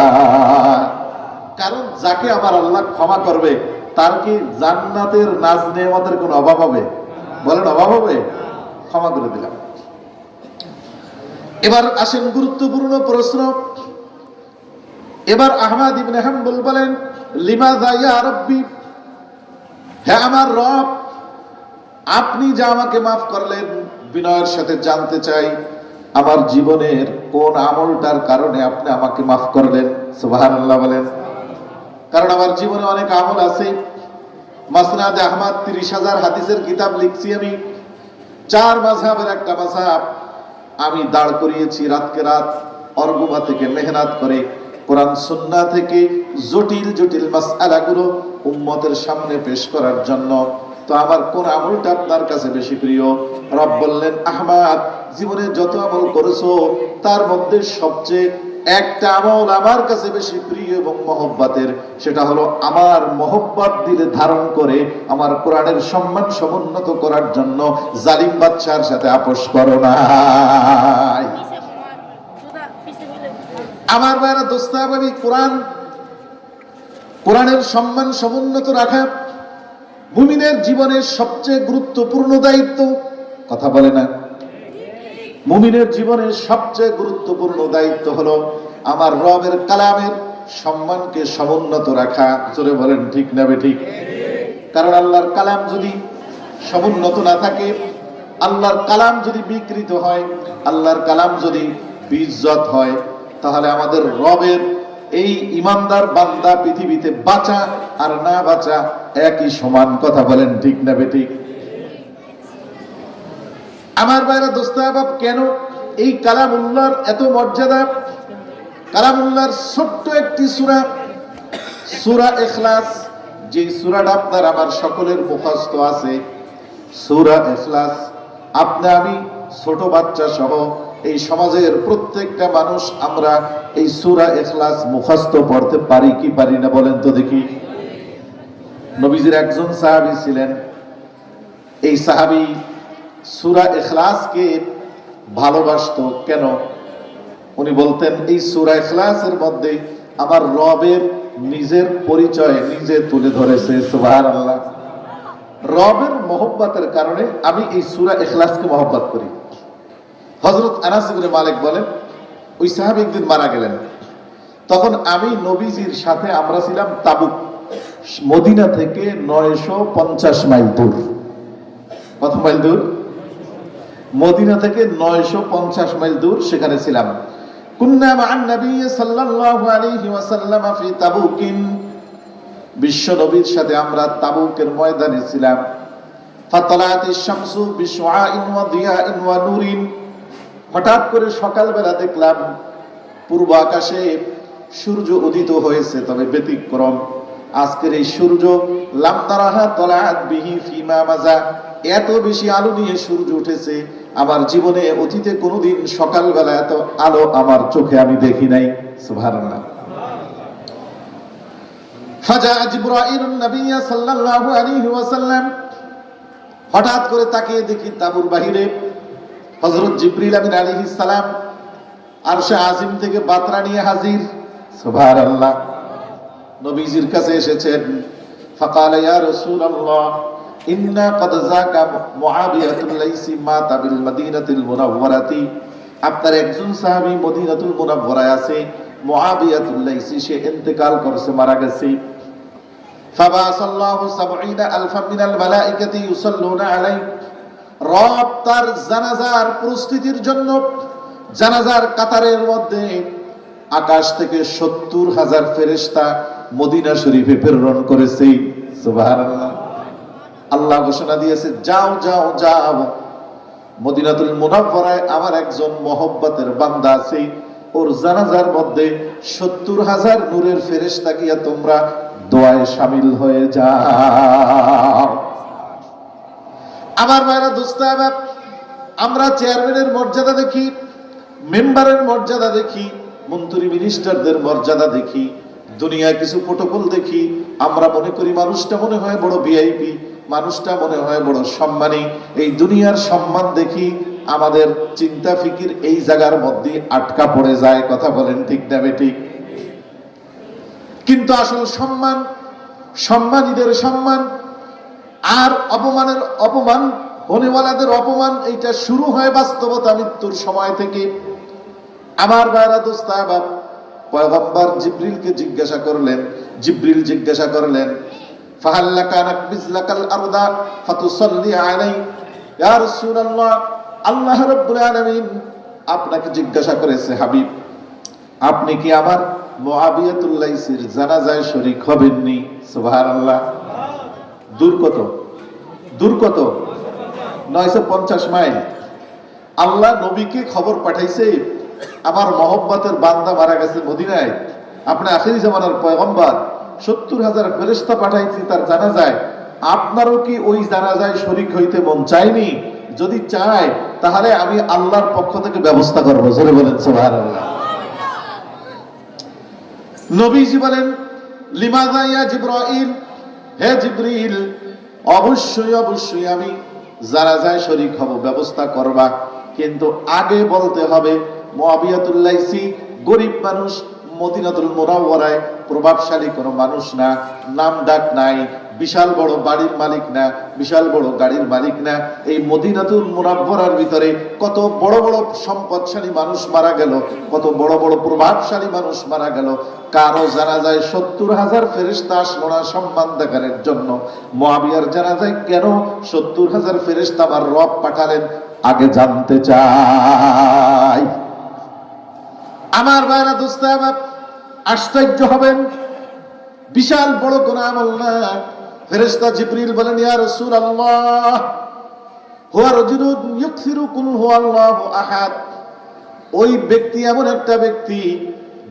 কারণ যাকে আমার আল্লাহ ক্ষমা করবে, তার কি জান্নাতের নাজ নেয়ামতের কোনো অভাব হবে? বলেন, অভাব হবে? ক্ষমা করে দিলাম। এবার আসেন গুরুত্বপূর্ণ প্রশ্ন। এবার আহমদ ইবনে হাম্বল বলেন, লিমাযা ইয়া রাব্বি, হে আমার রব, আপনি যা আমাকে মাফ করলেন, বিনয়ের সাথে জানতে চাই আমার জীবনের কোন আমলটার কারণে আপনি আমাকে মাফ করলেন? সুবহানাল্লাহ বলেন। কারণ আমার জীবনে অনেক আমল আছে। মাসনাদে আহমদ 30,000 হাদিসের কিতাব লিখছি আমি। 4 মাযহাবের একটা মাযহাব আমি দাঁড় করিয়েছি রাতকে রাত, অর্গুমা থেকে মেহনত করে, কোরআন সুন্নাহ থেকে জটিল জটিল মাসআলাগুলো উম্মতের সামনে পেশ করার জন্য। তো আমার কোন আমলটা আপনার কাছে বেশি প্রিয়? রব বললেন, আহমদ, জীবনে যত আমল করেছো তার মধ্যে সবচেয়ে একটা আমল আমার কাছে বেশি প্রিয় এবং মহব্বতের, সেটা হলো আমার মহব্বত দিলে ধারণ করে আমার কোরআনের সম্মান সমুন্নত করার জন্য জালিম বাদশার সাথে আপোষ করো না। আমার ভাইরা দোস্তাবাবি, কোরআনের সম্মান সমুন্নত রাখা মুমিনের জীবনের সবচেয়ে গুরুত্বপূর্ণ দায়িত্ব। কথা বলে না? মুমিনের জীবনের সবচেয়ে গুরুত্বপূর্ণ দায়িত্ব হলো আমার রবের কালামের সম্মানকে সমুন্নত রাখা। জোরে বলেন ঠিক না বেঠিক? কারণ আল্লাহর কালাম যদি সমুন্নত না থাকে, আল্লাহর কালাম যদি বিকৃত হয়, আল্লাহর কালাম যদি বেইজ্জত হয়, তাহলে আমাদের রবের এই ইমানদার বান্দা পৃথিবীতে বাঁচা আর না বাঁচা একই সমান। কথা বলেন ঠিক না বেঠিক? আমার ভাইরা দোস্তাহবাব, কেন এই কালামুল্লাহর এত মর্যাদা? কালামুল্লাহর ছোট্ট একটি সূরা, সূরা ইখলাস, যে সূরাটা আপনার আমার সকলের মুখস্থ আছে, সূরা ইখলাস। আপনি আমি ছোট বাচ্চা সহ এই সমাজের প্রত্যেকটা মানুষ আমরা এই সূরা ইখলাস মুখস্থ পড়তে পারি কি পারি না বলেন তো দেখি? নবীজির একজন সাহাবী ছিলেন, এই সাহাবী সূরা ইখলাসকে ভালোবাসতো। কেন? উনি বলতেন, এই সূরা ইখলাসের মধ্যে আমার রবের নিজের পরিচয় নিজে তুলে ধরেছে। সুবহানাল্লাহ। রবের মহব্বতের কারণে আমি এই সূরা ইখলাসকে মহব্বত করি। হযরত আনাস ইবনে মালিক বলেন, ওই সাহাবী একদিন মারা গেলেন। তখন আমি নবীজির সাথে আমরা ছিলাম তাবুক, মদিনা থেকে 950 মাইল দূর। কত মাইল দূর? মদিনা থেকে 950 মাইল দূর সেখানে ছিলাম। কুন্না মা'আন নবী সাল্লাল্লাহু আলাইহি ওয়াসাল্লাম ফি তাবুকিন, বিশ্ব নবীর সাথে আমরা তাবুকের ময়দানে ছিলাম। ফাতালাতিশ শামসু বিশুআইন ওয়া দিয়াইন ওয়া নূরিন, হঠাৎ করে সকালবেলা দেখলাম পূর্ব আকাশে সূর্য উদিত হয়েছে, তবে ব্যতিক্রম। আজকের এই সূর্য লাম তারাহা তালাআত বিহি ফিমা মাজা, এত বেশি আলো নিয়ে সূর্য উঠেছে আমার জীবনে অতীতে কোনোদিন সকালবেলা এত আলো আমার চোখে আমি দেখি নাই। সুবহানাল্লাহ। ফাজা জিবরাইলুন নবী সাল্লাল্লাহু আলাইহি ওয়াসাল্লাম, হঠাৎ করে তাকিয়ে দেখি তাঁবুর বাহিরে হযরত জিবরিল আমিন আলাইহিস সালাম আরশে আজিম থেকে বাতরা নিয়ে হাজির। সুবহানাল্লাহ। নবীজির কাছে এসেছেন। ফাকালা ইয়া রাসূলুল্লাহ ইন্না ক্বাদ যাকা মুআবিয়াতুল লাইসি মাতা বিল মদিনাতিল মুনাওয়ারাতি, আপনার একজন সাহাবী মদিনাতুল মুনাওয়ারায় আছে, মুআবিয়াতুল লাইসি, সে ইন্তেকাল করেছে, মারা গেছে। ফাবাসাল্লাহু ৭০,০০০ মিনাল মালাইকাতি ইউসাল্লুনা আলাইহি, রব তার জানাজার প্রস্তুতির জন্য জানাজার কাতারের মধ্যে আকাশ থেকে ৭০,০০০ ফেরেশতা মদিনা শরীফে প্রেরণ করেছে। সুবহানাল্লাহ। আল্লাহ ঘোষণা দিয়েছে, যাও যাও যাও, মদিনাতুল মুনাওয়ারায় আমার একজন মহব্বতের বান্দা আছে, ওর জানাজার মধ্যে ৭০,০০০ নূরের ফেরেশতা গিয়া তোমরা দোয়ায় শামিল হয়ে যাও। আমার ভাইরা দোস্তারা, আমরা চেয়ারম্যানের মর্যাদা দেখি, মেম্বারের মর্যাদা দেখি, মন্ত্রী মিনিস্টারদের মর্যাদা দেখি, দুনিয়ায় কিছু প্রোটোকল দেখি, আমরা মনে করি মানুষটা মনে হয় বড় ভিআইপি, মানুষটা মনে হয় বড় সম্মানী। এই দুনিয়ার সম্মান দেখি, আমাদের চিন্তা ফিকির এই জায়গার মধ্যে আটকা পড়ে যায়। কথা বলেন ঠিক না বেঠিক? কিন্তু আসল সম্মান, সম্মানীদের সম্মান আর অপমানের অপমান, হনেওয়ালাদের অপমান, এইটা শুরু হয় বাস্তবতা মৃত্যুর সময় থেকে। আমার ভাইরা দোস্তাবা, পয়গম্বর জিবরিলকে জিজ্ঞাসা করলেন, জিবরিল জিজ্ঞাসা করলেন, ফাহাল্লাকা নাকবিজলাকাল আরদা ফাতুসাল্লি আলাই, ইয়া রাসূলুল্লাহ, আল্লাহ রাব্বুল আলামিন আপনাকে জিজ্ঞাসা করেছে, হাবিব আপনি কি আমার মুআবিয়াতুল লাইসির জানাজায় শরীক হবেননি? সুবহানাল্লাহ। দূর কত? দূর কত? 950 মাইল। আল্লাহ নবীকে খবর পাঠাইছে আমার মহব্বতের বান্দা মারা গেছে মদিনায়, আপনি আখিরি জামানার পয়গম্বর, ৭০,০০০ ফেরেশতা পাঠাইছি তার জানাজায়, আপনারও কি ওই জানাজায় শরীক হইতে মন চায়নি? যদি চায় তাহলে আমি আল্লাহর পক্ষ থেকে ব্যবস্থা করবো। জোরে বলেন সুবহানাল্লাহ। নবীজি বলেন, লিমাযা ইয়া জিবরাইল, হে জিবরিল, অবশ্যই অবশ্যই আমি জানাজায় শরীক হব, ব্যবস্থা করবা, কিন্তু আগে বলতে হবে মুআবিয়াতুল লাইসি গরিব মানুষ, মদিনাতুল মুনাওয়ারায় প্রভাবশালী কোনো মানুষ না, নাম ডাক নাই, বিশাল বড় বাড়ির মালিক না, বিশাল বড় গাড়ির মালিক না। এই মদিনাতুল মুনাওয়ারার ভিতরে কত বড় বড় সম্পদশালী মানুষ মারা গেল, কত বড় বড় প্রভাবশালী মানুষ মারা গেল, কারো জানাজায় ৭০,০০০ ফেরেশতা আসলো না সম্মান দেখানোর জন্য। মুআবিয়ার জানাজায় কেন ৭০,০০০ ফেরেশতা আমার রব পাঠালেন, আগে জানতে চাই। আমার ভাইরা দোস্তাবা, আশ্চর্য হবেন, বিশাল বড় কোন আমল না। ফেরেশতা জিবরিল বলেন, ইয়া রাসূলুল্লাহ, হুয়া রাজুলুন ইউকসিরু কুল হুয়াল্লাহু আহাদ, ওই ব্যক্তি এমন একটা ব্যক্তি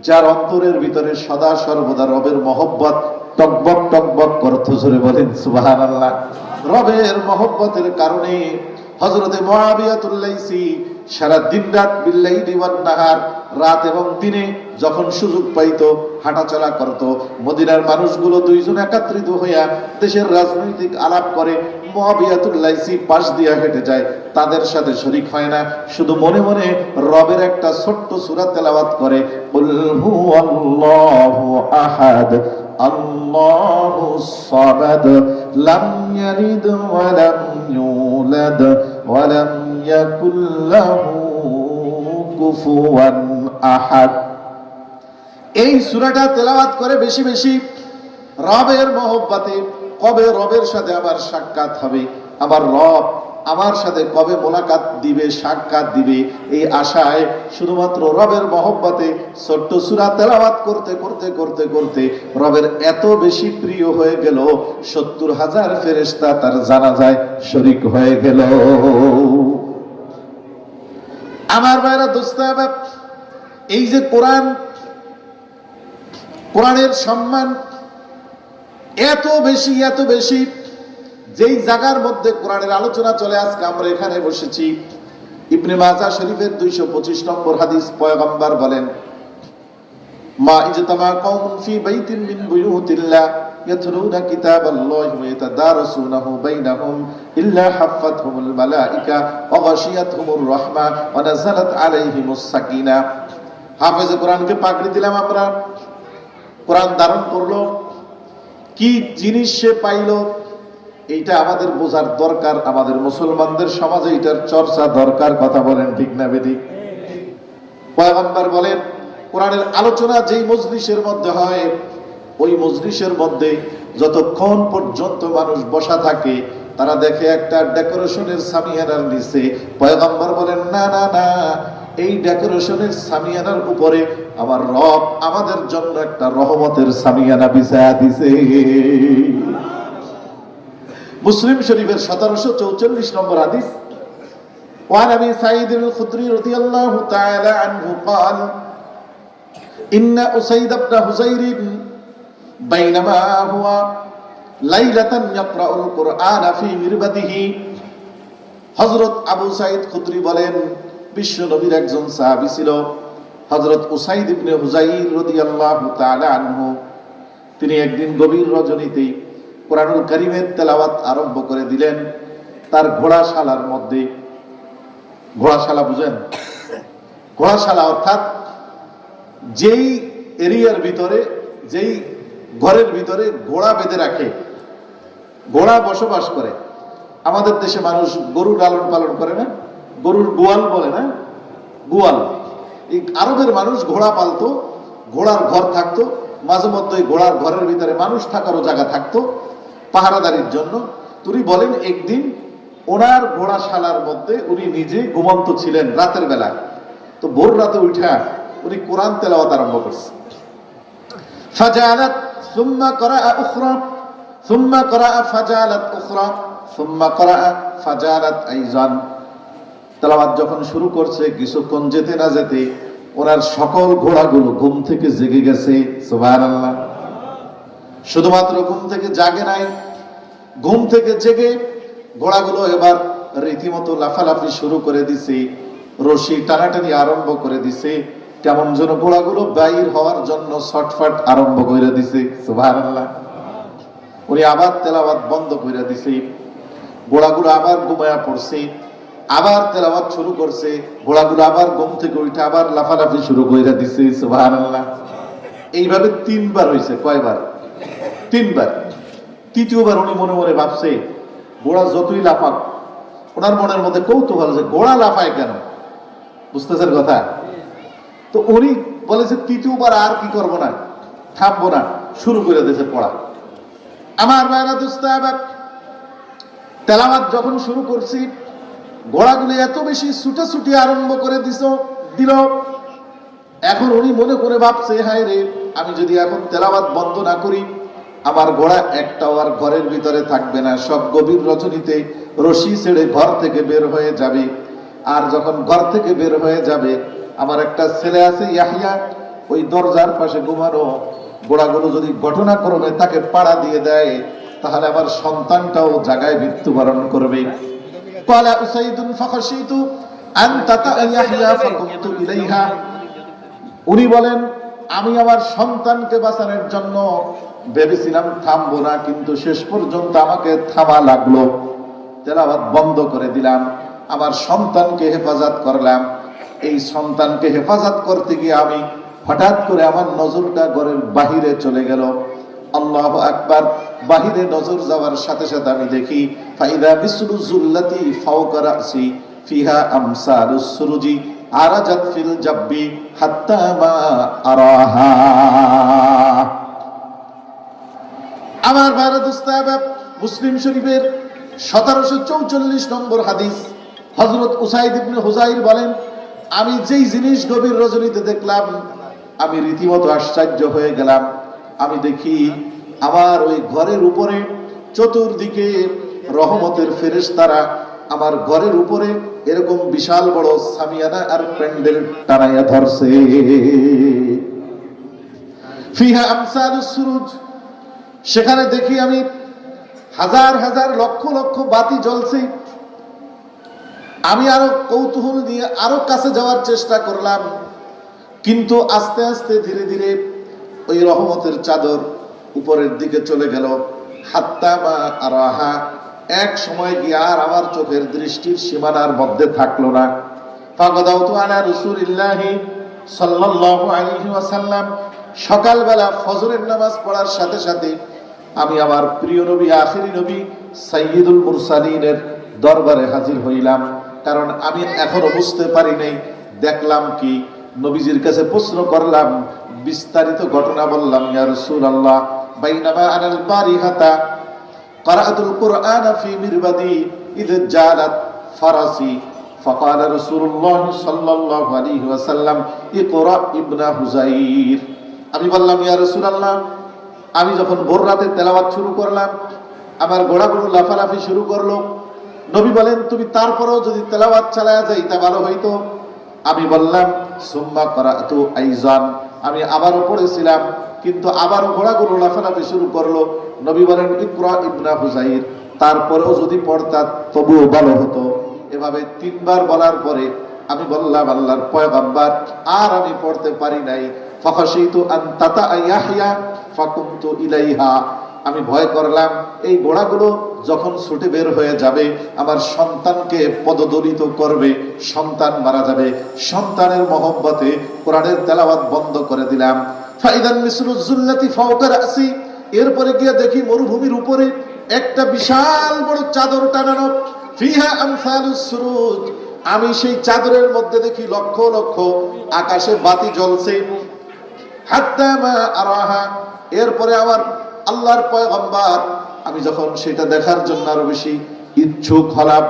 যার অন্তরের ভিতরে সদা সর্বদা রবের মহব্বত টকবক টকবক করত। জোরে বলেন সুবহানাল্লাহ। রবের মহব্বতের কারণে হযরতে মুআবিয়াতুল লাইসি সারা দিন রাত বিল্লাইলি ওয়ান নাহার, রাত এবং দিনে যখন সুযোগ পাইতো হাঁটাচলা করত। মদিনার মানুষগুলো দুইজন একত্রিত হইয়া দেশের রাজনৈতিক আলাপ করে, মুআবিয়াতুল লাইসি পাশ দিয়া হেঁটে যায়, তাদের সাথে শরীক হয় না, শুধু মনে মনে রবের একটা ছোট্ট সূরা তেলাওয়াত করে, কুল হুয়াল্লাহু আহাদ আল্লাহুস সামাদ লাম ইয়ালিদ ওয়া লাম ইউলাদ ওয়া লাম ইয়াকুল লাহু কুফুয়ান আহাদ। এই সূরাটা তেলাওয়াত করে বেশি বেশি রবের মহব্বতে, কবে রবের সাথে আমার সাক্ষাৎ হবে, আমার রব আমার সাথে কবে মোলাকাত দিবে, সাক্ষাৎ দিবে, এই আশায় শুধুমাত্র রবের মহব্বতে ছোট্ট সূরা তেলাওয়াত করতে করতে করতে করতে রবের এত বেশি প্রিয় হয়ে গেল ৭০,০০০ ফেরেশতা তার জানাজায় শরীক হয়ে গেল। আমার ভাইরা দোস্ত, এই যে কোরআন, কোরআনের সম্মান এত বেশি এত বেশি, যেই জায়গার মধ্যে কোরআনের আলোচনা চলে আজকে আমরা এখানে বসেছি। ইবনে মাজাহ শরীফের ২২৫ নম্বর হাদিস, পয়গম্বর বলেন, মা ইজতামা কওমুন ফি বাইতিন মিন বুয়ুতিল্লাহ ইয়াতলুনা কিতাবাল্লাহি ওয়া ইয়াতাদারাসুনাহু বাইনাহুম ইল্লা হাফফাতহুমুল মালায়েকা ওয়া গাশিয়াতহুমুর রাহমা ওয়া নাযালাত আলাইহিমুস সাকিনাহ। হাফেজে কোরআনকে পাগড়ি দিলাম আমরা, কোরআন ধারণ করলো, কি জিনিস সে পাইলো এইটা আমাদের বোঝার দরকার। আমাদের মুসলমানদের সমাজে এটার চর্চা দরকার। কথা বলেন ঠিক না বেঠিক? পয়গম্বর বলেন, কোরআনের আলোচনা যেই মজলিসের মধ্যে হয়, ওই মজলিসের মধ্যে যতক্ষণ পর্যন্ত মানুষ বসা থাকে তারা দেখে একটা ডেকোরেশনের সামিয়ানার নিচে, পয়গম্বর বলেন না না না, এই ডেকোরেশনের সামিয়ানার উপরে আমার রব আমাদের জন্য একটা রহমতের সামিয়ানা বিছায়া দিছে। মুসলিম শরীফের ১৭৪৪ নম্বর হাদিস, ওয়ান আবি সাঈদ আল-খুদরি রাদিয়াল্লাহু তাআলা আনহু قال ইন্না উসাইদ ইবনে হুযাইর বাইনামা হুয়া লাইলাতান ইয়াকরাউল কুরআন ফি মিরবাদিহি। হযরত আবু সাঈদ খুদরি বলেন, বিশ্ব নবীর একজন সাহাবী ছিল হযরত উসাইদ ইবনে হুযাইর রাদিয়াল্লাহু তাআলা আনহু। তিনি একদিন গভীর রজনীতে কোরআনুল কারীমের তেলাওয়াত আরম্ভ করে দিলেন তার ঘোড়াশালার মধ্যে। ঘোড়াশালা বুঝেন? ঘোড়াশালা অর্থাৎ যেই এরিয়ার ভিতরে, যেই ঘরের ভিতরে ঘোড়া বেঁধে রাখে, ঘোড়া বসবাস করে। আমাদের দেশে মানুষ গরু লালন পালন করে না, গরুর গোয়াল বলে না, গোয়াল। এই আরবের মানুষ ঘোড়া পালতো, ঘোড়ার ঘর থাকতো, মাঝে মধ্যে ঘোড়ার ঘরের ভিতরে মানুষ থাকারও জায়গা থাকতো পাহারাদারির জন্য। তিনি বলেন, একদিন ওনার ঘোড়াশালার মধ্যে উনি নিজে ঘুমন্ত ছিলেন রাতের বেলা। তো ভোর রাতে উঠা উনি কোরআন তেলাওয়াত আরম্ভ করছে। ফাজালাত সুম্মা করাআ উখরা সুম্মা করাআ ফাজালাত উখরা সুম্মা করাআ ফাজালাত আইজান। তেলাওয়াত যখন শুরু করছে, কিছুক্ষণ যেতে না যেতে ওনার সকল ঘোড়াগুলো ঘুম থেকে জেগে গেছে। সুবহানাল্লাহ। শুধুমাত্র ঘুম থেকে জাগে নাই, ঘুম থেকে জেগে ঘোড়াগুলো এবার রীতিমতো লাফালাফি শুরু করে দিছে, রশি টানাটানি আরম্ভ করে দিছে। কেমন যেন ঘোড়াগুলো বাইর হওয়ার জন্য ছটফট আরম্ভ করে দিছে। সুবহানাল্লাহ। উনি আবার তেলাওয়াত বন্ধ করে দিছে, ঘোড়াগুলো আবার ঘুমায়া পড়ছে, আবার তেলাওয়াত শুরু করছে, ঘোড়াগুলো আবার ঘুম থেকে উঠে আবার লাফালাফি শুরু করে দিছে। সুবহানাল্লাহ। এইভাবে ৩ বার হয়েছে। কয়বার? ৩ বার। তৃতীয়বার উনি মনে মনে ভাবছে, ঘোড়া যতই লাফাক, ওনার মনের মধ্যে কৌতূহল হল যে ঘোড়া লাফায় কেন, বুঝতেছেন কথা? তো উনি বলেছে, তৃতীয়বার আর কি করবো না, থামবো না, শুরু করে দিয়েছে পড়া। আমার ভাইরা দোস্ত, তেলাওয়াত যখন শুরু করছি, ঘোড়াগুলি এত বেশি ছুটাছুটি আরম্ভ করে দিল। এখন উনি মনে করে ভাবছে, হায় রে, আমি যদি এখন তেলাওয়াত বন্ধ না করি, আমার ঘোড়া একটাও আর ঘরের ভিতরে থাকবে না, সব গভীর রজনীতে রশি ছেড়ে ঘর থেকে বের হয়ে যাবে। আর যখন ঘর থেকে বের হয়ে যাবে, আমার একটা ছেলে আছে ইয়াহিয়া, ওই দরজার পাশে ঘুমানো, ঘোড়াগুলো যদি ঘটনাক্রমে তাকে পাড়া দিয়ে দেয়, তাহলে আমার সন্তানটাও জায়গায় মৃত্যুবরণ করবে। ক্বালা উসাইদুন ফাখাশিতু আন তাতা ইয়াহিয়া ফাকুমতু ইলাইহা। উনি বলেন, আমি আমার সন্তানকে বাঁচানোর জন্য ভেবেছিলাম থামবো না, কিন্তু শেষ পর্যন্ত আমাকে থামা লাগলো। তেলাওয়াত বন্ধ করে দিলাম, আমার সন্তানকে হেফাজত করলাম। এই সন্তানকে হেফাজত করতে গিয়ে আমি হঠাৎ করে আমার নজরটা ঘরের বাহিরে চলে গেল। আল্লাহু আকবার। বাহিরে নজর যাওয়ার সাথে সাথে আমি দেখি, ফাইদা বিসরু যুল্লাতি ফাওকা রাসি ফিহা আমসালুস সুরুজি আরাজাত ফিল জাব্বি হাত্তা মা আরাহা। আমার ভারত উস্তাদ মুসলিম শরীফের 1744 নম্বর হাদিস, হযরত উসাইদ ইবনে হুযাইর বলেন, আমি যেই জিনিস গভীর রজনীতে দেখলাম আমি রীতিমতো আশ্চর্য হয়ে গেলাম। আমি দেখি আমার ওই ঘরের উপরে চতুর্দিকে রহমতের ফেরেশতারা আমার ঘরের উপরে এরকম বিশাল বড় সামিয়ানা আর প্যান্ডেল টানাইয়া ধরছে। ফিহা আমসালুস সুরুজ, সেখানে দেখি আমি হাজার হাজার লক্ষ লক্ষ বাতি জ্বলছে। আমি আরো কৌতূহল নিয়ে আরো কাছে যাওয়ার চেষ্টা করলাম, কিন্তু আস্তে আস্তে ধীরে ধীরে ওই রহমতের চাদর উপরের দিকে চলে গেল। হাত্তা মা আরাহা, এক সময় গিয়ে আর আমার চোখের দৃষ্টির সীমানার মধ্যে থাকলো না। ফাগাদাউতু আলা রাসূলিল্লাহি সাল্লাল্লাহু আলাইহি ওয়াসাল্লাম, সকালবেলা ফজরের নামাজ পড়ার সাথে সাথে আমি আমার প্রিয় নবী, আখিরি নবী সাইয়্যিদুল মুরসালিনের দরবারে হাজির হইলাম। কারণ আমি এখনো বুঝতে পারি নাই দেখলাম কি। নবীজির কাছে প্রশ্ন করলাম, বিস্তারিত ঘটনা বললাম। ইয়া রাসূলুল্লাহ, বাইনামা আনাল বারিহাতা ক্বারাআতুল কুরআনা ফি মিরবাদি ইয জালাত ফারাসি ফাকালা রাসূলুল্লাহ সাল্লাল্লাহু আলাইহি ওয়াসাল্লাম ইকরা ইবনা হুযাইর। আমি বললাম, ইয়া রাসূলুল্লাহ, আমি যখন ভোর রাতে তেলাওয়াত শুরু করলাম, আমার ঘোড়াগুলো লাফালাফি শুরু করলো। নবী বলেন, তুমি তারপরেও যদি তেলাওয়াত চালায়া যাইতা ভালো হইতো। আমি বললাম, সুম্মা ক্বারাআতু আইজান, আমি আবারও পড়েছিলাম, কিন্তু আবারও ঘোড়াগুলো লাফালাফি শুরু করলো। নবী বলেন, ইকরা ইবনা হুযাইর, তারপরেও যদি পড়তা তবুও ভালো হতো। এভাবে তিনবার বলার পরে আমি বললাম, আল্লাহর পয়গম্বর, আর আমি পড়তে পারি নাই। ফাখাশিতু আন তাতা ইয়াহইয়া ফাকুমতু ইলাইহা, আমি ভয় করলাম এই ঘোড়াগুলো যখন ছুটে বের হয়ে যাবে আমার সন্তানকে পদদলিত করবে, সন্তান মারা যাবে। সন্তানের মহব্বতে কোরআনের তেলাওয়াত বন্ধ করে দিলাম। ফাইদান মিসলুজ যুল্লাতি ফাওকা রাসি, এরপরে গিয়ে দেখি মরুভূমির উপরে একটা বিশাল বড় চাদর টানানো। ফিহা আমসালুস সুরুজ, আমি সেই চাদরের মধ্যে দেখি লক্ষ লক্ষ আকাশে বাতি জ্বলছে। হাত্তা মা আরাহা, এরপরে আমার আল্লাহর পয়গম্বর, আমি যখন সেটা দেখার জন্য আরো বেশি ইচ্ছুক হলাম,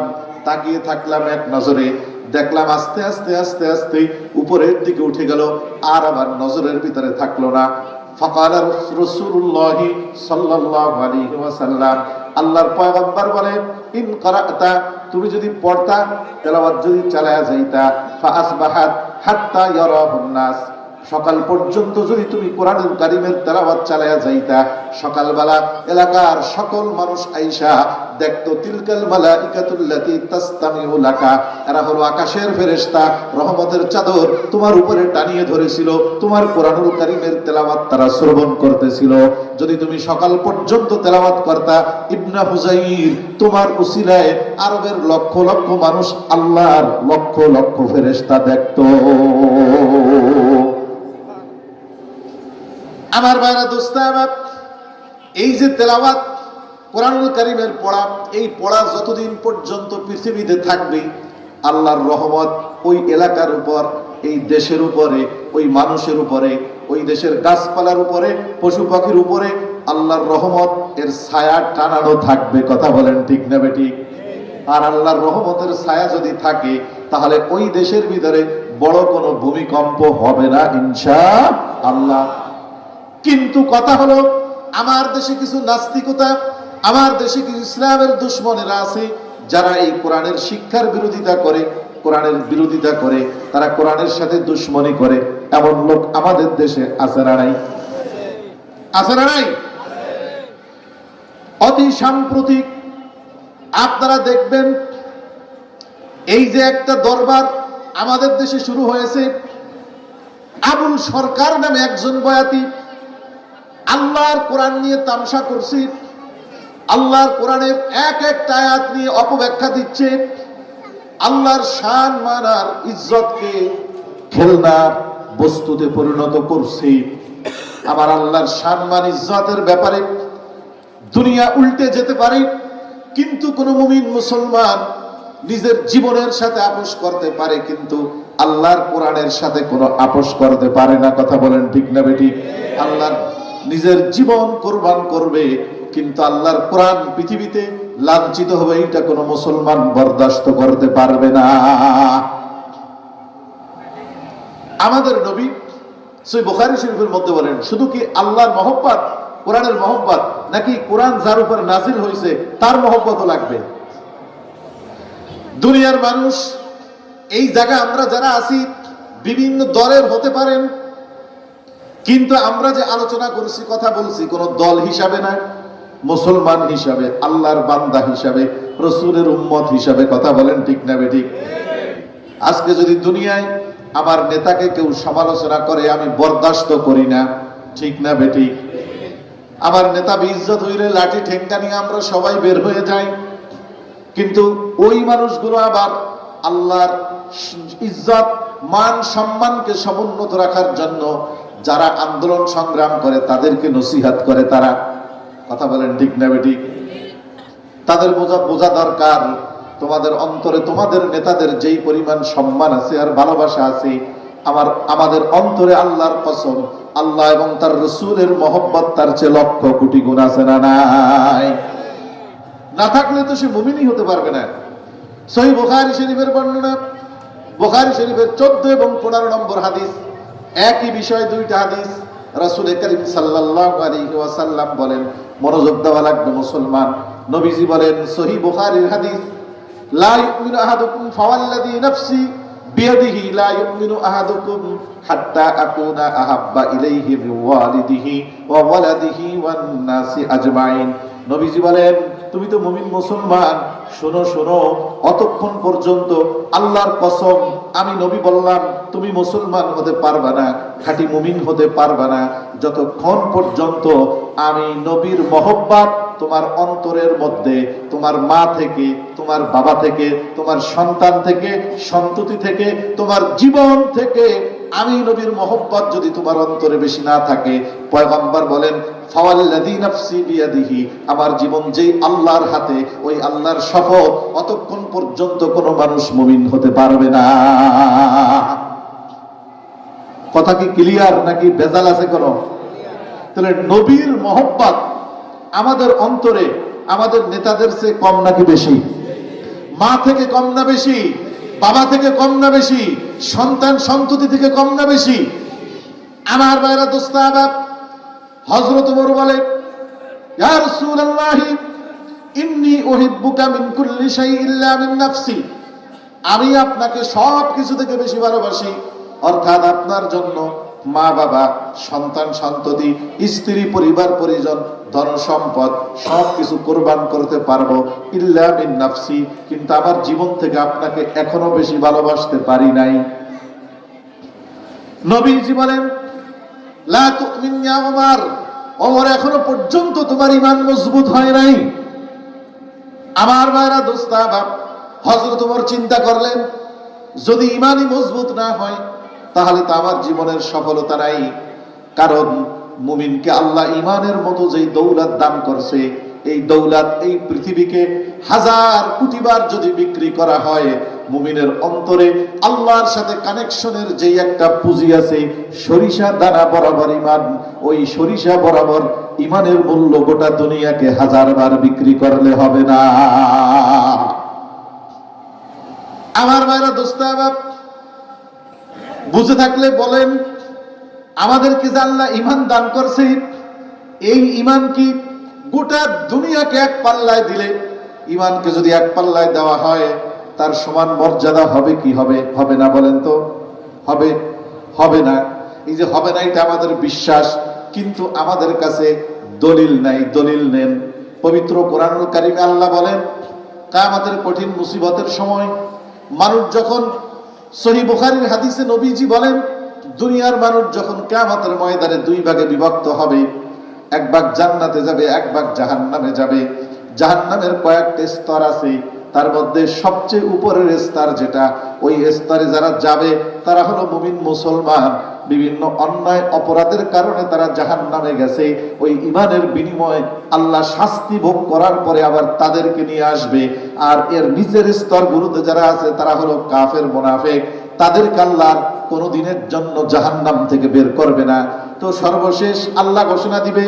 তাকিয়ে থাকলাম এক নজরে, দেখলাম আস্তে আস্তে আস্তে আস্তে উপরের দিকে উঠে গেল, আর আমার নজরের ভিতরে থাকলো না। ফাকালা রাসূলুল্লাহ সাল্লাল্লাহু আলাইহি ওয়াসাল্লাম, আল্লাহর পয়গম্বর বলে, ইন ক্বারাআতা, তুমি যদি পড়তা, তেলাওয়াত যদি চালায়া যাইতা, ফাআসবাহাত হাত্তা ইয়ারাহুন নাস, সকাল পর্যন্ত যদি তুমি কোরআনুল কারীমের তেলাওয়াত চালায়া যাইতা, সকালবেলা এলাকার সকল মানুষ আইসা দেখতো, তিলকাল মালাইকাতুল্লাতী তাসতামিউ লাকা, এরা হলো আকাশের ফেরেশতা, রহমতের চাদর তোমার উপরে টানিয়ে ধরেছিল, তোমার কোরআনুল কারীমের তেলাওয়াত তারা শ্রবণ করতেছিল। যদি তুমি সকাল পর্যন্ত তেলাওয়াত করতা, ইবনা হুযাইর, তোমার উসিলায় আরবের লক্ষ লক্ষ মানুষ আল্লাহর লক্ষ লক্ষ ফেরেশতা দেখতো। আমার ভাইরা দোস্তারা, এই যে তেলাওয়াত কোরআনুল কারীমের পড়া, এই পড়া যতদিন পর্যন্ত পৃথিবীতে থাকবে, আল্লাহর রহমত ওই এলাকার উপর, এই দেশের উপরে, ওই মানুষের উপরে, ওই দেশের গাছপালার উপরে, পশু পাখির উপরে আল্লাহর রহমত এর ছায়া টানানো থাকবে। কথা বলেন ঠিক না বেঠিক? আর আল্লাহর রহমতের ছায়া যদি থাকে, তাহলে ওই দেশের ভিতরে বড় কোনো ভূমিকম্প হবে না ইনশাআল্লাহ। কিন্তু কথা হলো, আমার দেশে কিছু নাস্তিকতা, আমার দেশে কিছু ইসলামের দুশ্মনেরা আছে, যারা এই কোরআনের শিক্ষার বিরোধিতা করে, কোরআনের বিরোধিতা করে, তারা কোরআনের সাথে দুশ্মনী করে। এমন লোক আমাদের দেশে আছে না নাই? আছে না নাই? অতি সাম্প্রতিক আপনারা দেখবেন, এই যে একটা দরবার আমাদের দেশে শুরু হয়েছে, আবুল সরকার নামে একজন বয়াতি আল্লাহর কোরআন নিয়ে তামসা করছে, আল্লাহর কোরআনের এক একটা আয়াত নিয়ে অপব্যাখ্যা দিচ্ছে, আল্লাহর শান মানার ইজ্জতকে খেলনার বস্তুতে পরিণত করছে। আমার আল্লাহর শান মান ইজ্জতের ব্যাপারে দুনিয়া উল্টে যেতে পারে, কিন্তু কোন মুমিন মুসলমান নিজের জীবনের সাথে আপোষ করতে পারে, কিন্তু আল্লাহর কোরআনের সাথে কোনো আপোষ করতে পারে না। কথা বলেন ঠিক না বেঠিক? আল্লাহর নিজের জীবন কোরবান করবে, কিন্তু আল্লাহর কোরআন পৃথিবীতে লাঞ্ছিত হবে, এটা কোনো মুসলমান বরদাস্ত করতে পারবে না। আমাদের নবী সহিহ বুখারী শরীফের মধ্যে বলেন, শুধু কি আল্লাহর মহব্বত, কোরআনের মহব্বত, নাকি কোরআন যার উপর নাজিল হয়েছে তার মহব্বতও লাগবে? দুনিয়ার মানুষ, এই জায়গায় আমরা যারা আছি বিভিন্ন দলের হতে পারেন, কিন্তু আমরা যে আলোচনা করছি, কথা বলছি, কোন দল হিসাবে না, মুসলমান হিসাবে, আল্লাহর বান্দা হিসাবে, রাসূলের উম্মত হিসাবে। কথা বলেন ঠিক না বেঠিক? আজকে যদি দুনিয়ায় আমার নেতাকে কেউ সমালোচনা করে, আমি বরদাস্ত করি না, ঠিক না বেঠিক? আমার নেতা বেইজ্জত হইলে লাঠি ঠেঙ্গা নিয়ে আমরা সবাই বের হয়ে যাই, কিন্তু ওই মানুষগুলো আবার আল্লাহর ইজ্জত মান সম্মানকে সমুন্নত রাখার জন্য যারা আন্দোলন সংগ্রাম করে, তাদেরকে নসিহত করে তারা। কথা বলেন ঠিক না বেঠিক? তাদের বোঝা দরকার, তোমাদের অন্তরে তোমাদের নেতাদের যেই পরিমাণ সম্মান আছে আর ভালোবাসা আছে, আমাদের অন্তরে আল্লাহর কসম, আল্লাহ এবং তার রাসূলের মহব্বত তার চেয়ে লক্ষ কোটি গুণ আছে না নাই? না থাকলে তো সে মুমিনই হতে পারবে না। সহিহ বুখারী শরীফের বর্ণনা, বুখারী শরীফের 14 এবং 15 নম্বর হাদিস, একই বিষয় দুইটা হাদিস। রাসূল করিম সাল্লাল্লাহু আলাইহি ওয়াসাল্লাম বলেন, মনোযোগ দেওয়া লাগবে মুসলমান। নবীজি বলেন, সহিহ বুখারীর হাদিস, লা ইউমিনু আহাদুকুম ফাওয়াল্লাযী নাফসি বিয়াদিহি লা ইউমিনু আহাদুকুম হাত্তা আকুনা আহাব্বা ইলাইহি মিন ওয়ালিদিহি ওয়া ওয়ালাদিহি ওয়ান নাসি আজমাইন। নবীজি বলেন, তুমি তো মুমিন মুসলমান, শোনো শোনো, অতক্ষণ পর্যন্ত আল্লাহর কসম আমি নবী বললাম তুমি মুসলমান হতে পারবা না, খাঁটি মুমিন হতে পারবা না, যতক্ষণ পর্যন্ত আমি নবীর মহব্বত তোমার অন্তরের মধ্যে, তোমার মা থেকে, তোমার বাবা থেকে, তোমার সন্তান থেকে, সন্ততি থেকে, তোমার জীবন থেকে আমি নবীর মহব্বত যদি তোমার অন্তরে বেশি না থাকে, পয়গম্বর বলেন, ফাওয়াল্লাযী নাফসি বিয়াদিহি, আমার জীবন যেই আল্লাহর হাতে, ওই আল্লাহর শপথ, অতক্ষণ পর্যন্ত কোনো মানুষ মুমিন হতে পারবে না। কথা কি ক্লিয়ার নাকি ভেজাল আছে কোনো? তাহলে নবীর মহব্বত আমাদের অন্তরে আমাদের নেতাদের চেয়ে কম নাকি বেশি? মা থেকে কম না বেশি? বাবা থেকে কম না বেশি? সন্তান সন্ততি থেকে কম না বেশি? আমার ভাইরা দোস্ত আহবাব, হযরত ওমর বলে, ইয়া রাসূলুল্লাহ ইন্নী উহিব্বুকা মিন কুল্লি শাইইন ইল্লা মিন নাফসি, আমি আপনাকে সব কিছু থেকে বেশি ভালোবাসি, অর্থাৎ আপনার জন্য মা বাবা, সন্তান সন্ততি, স্ত্রী, পরিবার পরিজন, ধন সম্পদ সবকিছু কোরবান করতে পারবো, ইল্লা মিন নাফসি, কিন্তু আমার জীবন থেকে আপনাকে এখনো বেশি ভালোবাসতে পারি নাই। নবীজি বলেন, লা তুমিন ইয়া ওমর, ওমর এখনো পর্যন্ত তোমার ঈমান মজবুত হয় নাই। আমার ভাইরা দোস্ত আহবাব, হযরত ওমর চিন্তা করলেন, যদি ঈমানই মজবুত না হয় তাহলে তো আমার জীবনের সফলতা নাই। কারণ মুমিনকে আল্লাহ ঈমানের মতো যেই দৌলত দান করছে, এই দৌলত এই পৃথিবীকে হাজার কোটিবার যদি বিক্রি করা হয়, মুমিনের অন্তরে আল্লাহর সাথে কানেকশনের যেই একটা পুঁজি আছে, সরিষা দানা বরাবর ঈমান, ওই সরিষা বরাবর ঈমানের মূল্য গোটা দুনিয়াকে হাজারবার বিক্রি করলে হবে না। আমার ভাইরা দোস্ত আহবাব, বুঝে থাকলে বলেন, আমাদেরকে যে আল্লাহ ঈমান দান করছে, এই ঈমান কি গোটা দুনিয়াকে এক পাল্লায় দিলে, ঈমানকে যদি এক পাল্লায় দেওয়া হয়, তার সমান মর্যাদা হবে কি হবে? হবে না বলেন তো? হবে? হবে না। এই যে হবে না, এটা আমাদের বিশ্বাস, কিন্তু আমাদের কাছে দলিল নাই। দলিল নেন। পবিত্র কোরআনুল কারীমে আল্লাহ বলেন, কিয়ামতের কঠিন মুসিবতের সময় মানুষ যখন, সহিহ বুখারীর হাদিসে নবীজি বলেন, দুনিয়ার মানুষ যখন কিয়ামতের ময়দানে দুই ভাগে বিভক্ত হবে, এক ভাগ জান্নাতে যাবে, এক ভাগ জাহান্নামে যাবে। জাহান্নামের কয়েকটা স্তর আছে, তার মধ্যে সবচেয়ে উপরের স্তর যেটা, ওই স্তরে যারা যাবে তারা হলো মুমিন মুসলমান। বিভিন্ন অন্যায় অপরাধের কারণে তারা জাহান্নামে গেছে, ওই ঈমানের বিনিময়ে আল্লাহ শাস্তি ভোগ করার পরে আবার তাদেরকে নিয়ে আসবে। আর এর নিচের স্তরগুলোতে যারা আছে তারা হলো কাফের মুনাফিক, তাদেরকে আল্লাহ কোনোদিনের জন্য জাহান্নাম থেকে বের করবে না। তো সর্বশেষ আল্লাহ ঘোষণা দিবে,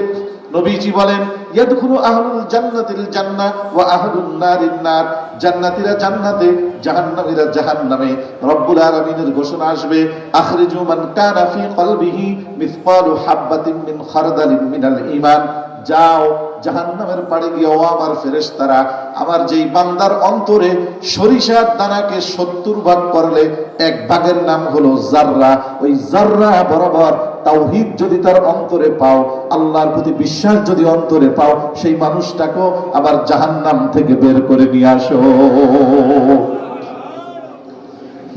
নবীজি বলেন, ইয়াদখুলু আহলুল জান্নাতিল জান্নাহ ওয়া আহলুন নারিন নার। জান্নাতীরা জান্নাতে, জাহান্নামীরা জাহান্নামে। রব্বুল আলামিনের ঘোষণা আসবে, আখরিজু মান কানা ফি কলবিহি মিসকালু হাববাতিন মিন খারদালিন মিনাল ঈমান। যাও জাহান্নামের পাড়ে গিয়ে, ও আমার ফেরেশতারা, আমার যেই বান্দার অন্তরে সরিষার দানাকে 70 ভাগ করলে এক ভাগের নাম হলো জাররা, ওই জাররা বরাবর তাওহীদ যদি তার অন্তরে পাও, আল্লাহর প্রতি বিশ্বাস যদি অন্তরে পাও, সেই মানুষটাকেও আবার জাহান্নাম থেকে বের করে নিয়ে আসো।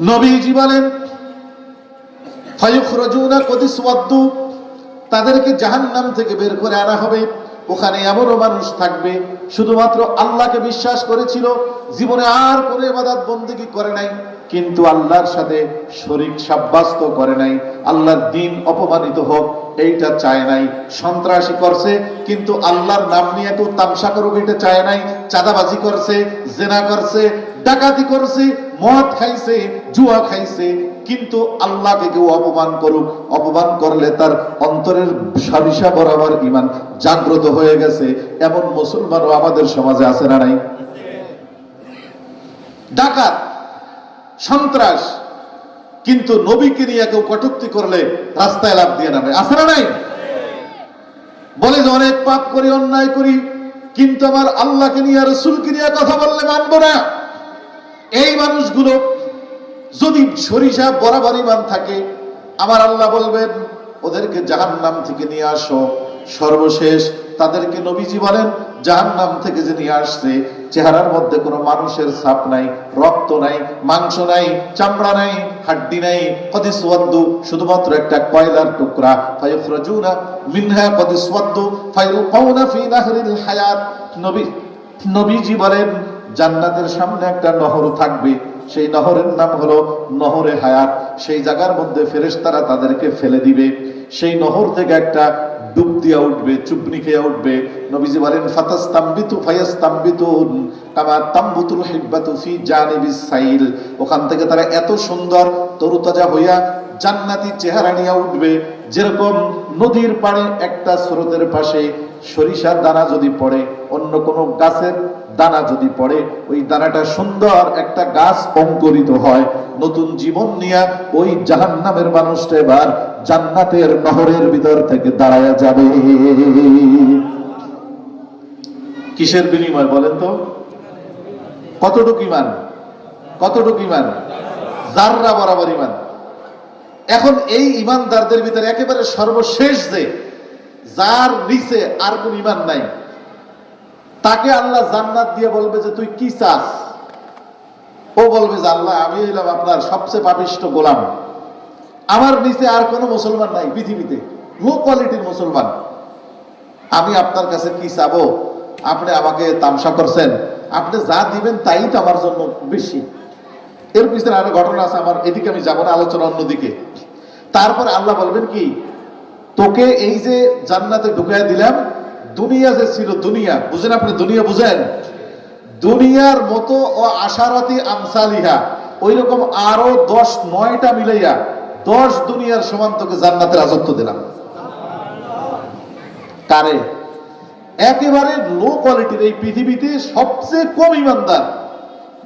নবীজি বলেন, ফায়ুখরাজুনা কদিসওয়াদ্দু, তাদেরকে জাহান্নাম থেকে বের করে আনা হবে। ওখানে এমনও মানুষ থাকবে শুধুমাত্র আল্লাহকে বিশ্বাস করেছিল, জীবনে আর কোনো ইবাদত বন্দেগী করে নাই, কিন্তু আল্লাহর সাথে শরীক সাব্যস্ত করে নাই, আল্লাহর দ্বীন অপমানিত হোক এইটা চায় নাই। সন্ত্রাসী করছে কিন্তু আল্লাহর নাম নিয়ে কেউ তামসা করুক এটা চায় নাই। চাঁদাবাজি করছে, জেনা করছে, ডাকাতি করছে, মদ খাইছে, জুয়া খাইছে, কিন্তু আল্লাহকে কেউ অপমান করুক, অপমান করলে তার অন্তরের সরিষা বরাবর ঈমান জাগ্রত হয়ে গেছে, এমন মুসলমানও আমাদের সমাজে আছে না নাই? ডাকাত, সন্ত্রাস, কিন্তু নবীকে নিয়ে কেউ কটূক্তি করলে রাস্তায় লাফ দিয়ে নামে, আছে না নাই? বলে যে অনেক পাপ করি, অন্যায় করি, কিন্তু আমার আল্লাহকে নিয়ে, রাসূলকে নিয়ে কথা বললে মানব না। এই মানুষগুলো যদি সরিষা বরাবর ঈমান থাকে, আমার আল্লাহ বলবেন ওদেরকে জাহান্নাম থেকে নিয়ে আসো। সর্বশেষ তাদেরকে নবীজি বলেন, জাহান্নাম থেকে যে নিয়ে আসছে, চেহারার মধ্যে কোনো মানুষের ছাপ নাই, রক্ত নাই, মাংস নাই, চামড়া নাই, হাড্ডি নাই, কদিসওয়াদ্দু, শুধুমাত্র একটা কয়লার টুকরা। ফায়ুখরাজুনা মিনহা কদিসওয়াদ্দু ফায়ুলকাউনা ফি নাহরিল হায়াত। নবীজি বলেন, জান্নাতের সামনে একটা নহর থাকবে, সেই নহরের নাম হলো নহরে হায়াত। সেই জায়গার মধ্যে ফেরেশতারা তাদেরকে ফেলে দিবে, সেই নহর থেকে একটা ডুব দিয়া উঠবে, চুবনি খেয়ে উঠবে। নবীজি বলেন, ফাতাস্তামবিতু ফায়াস্তামবিতুন কামা তামবুতুল হিব্বাতু ফি জানিবিস সাইল। ওখান থেকে তারা এত সুন্দর তরুতাজা হইয়া জান্নাতি চেহারা নিয়ে উঠবে, যেরকম নদীর পাড়ে একটা স্রোতের পাশে সরিষার দানা যদি পড়ে, অন্য কোনো গাছের দানা যদি পড়ে, ওই দানাটা সুন্দর একটা গাছ অঙ্কুরিত হয়। নতুন জীবন নিয়ে ওই জাহান্নামের মানুষটা এবার জান্নাতের নহরের ভিতর থেকে দাঁড়ায়া যাবে। কিসের বিনিময় বলেন তো? কতটুকু ঈমান? কতটুকু ঈমান? জাররা বরাবর ঈমান। এখন এই ঈমানদারদের ভিতরে একেবারে সর্বশেষ যে, যার নিচে আর কোন ঈমান নাই, তাকে আল্লাহ জান্নাত দিয়ে বলবে যে তুই কি চাস? ও বলবে যে আল্লাহ, আমি হইলাম আপনার সবচেয়ে পাপিষ্ঠ গোলাম, আমার নিচে আর কোনো মুসলমান নাই পৃথিবীতে, লো কোয়ালিটির মুসলমান, আমি আপনার কাছে কি চাবো? আপনি আমাকে তামসা করছেন, আপনি যা দিবেন তাই তো আমার জন্য বেশি। এর পিছনে আরো ঘটনা আছে, আমার এদিকে আমি যাবো না, আলোচনা অন্যদিকে। তারপর আল্লাহ বলবেন কি, তোকে এই যে জান্নাতে ঢুকাই দিলাম, দুনিয়া যে ছিল, দুনিয়া বুঝেন আপনি? দুনিয়া বুঝেন? দুনিয়ার মতো ও আশারাতি আমসালিহা, ওই রকম আরো 10-9টা মিলাইয়া 10 দুনিয়ার সমান তোকে জান্নাতের রাজত্ব দিলাম। কারে? একেবারে লো কোয়ালিটির, এই পৃথিবীতে সবচেয়ে কম ইমানদার।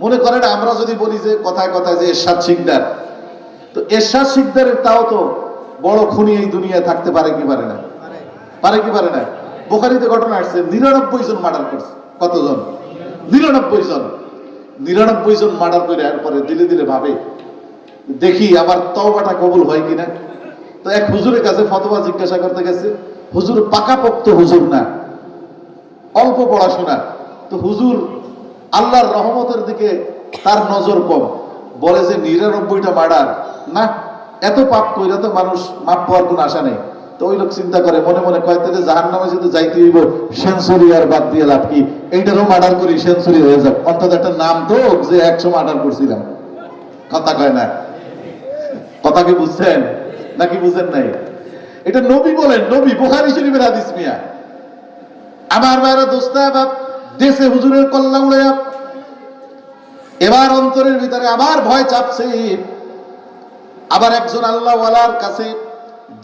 মনে করেন আমরা যদি বলি যে কথায় কথায় যে এরশাদ শিকদার, তো এরশাদ শিকদারের তাও তো বড় খুনি এই দুনিয়ায় থাকতে পারে কি পারে না? পারে কি পারে না? বুখারীতে ঘটনা আসছে, 99 জন মার্ডার করছে। কতজন? 99 জন। 99 জন মার্ডার করে এরপরে দিলে দিলে ভাবে, দেখি আমার তওবাটা কবুল হয় কিনা। তো এক হুজুরের কাছে ফতোয়া জিজ্ঞাসা করতে গেছে। হুজুর পাকাপোক্ত হুজুর না, অল্প পড়াশোনা। তো হুজুর আল্লাহর রহমতের দিকে তার নজর কম, বলে যে 99টা মার্ডার না, এত পাপ কইরা তো মানুষ মাপ পাওয়ার কোনো আশা নেই। তো ওই লোক চিন্তা করে মনে মনে, কয় তাহলে জাহান্নামে যদি যাইতে হইব, সেঞ্চুরি আর বাদ দিয়ে লাভ কি? এইটারও মার্ডার করি, সেঞ্চুরি হয়ে যাক, অন্তত একটা নাম তো যে 100 মার্ডার করছিলাম। কথা কয় না? কথা কি বুঝছেন নাকি বুঝেন নাই? এটা নবী বলেন, নবী, বুখারী শরীফের হাদিস। মিয়া আমার মায়েরা দোস্তা বাপ দেশে হুজুরের কল্লা উড়ে, এবার অন্তরের ভিতরে আবার ভয় চাপছে। আবার একজন আল্লাহওয়ালার কাছে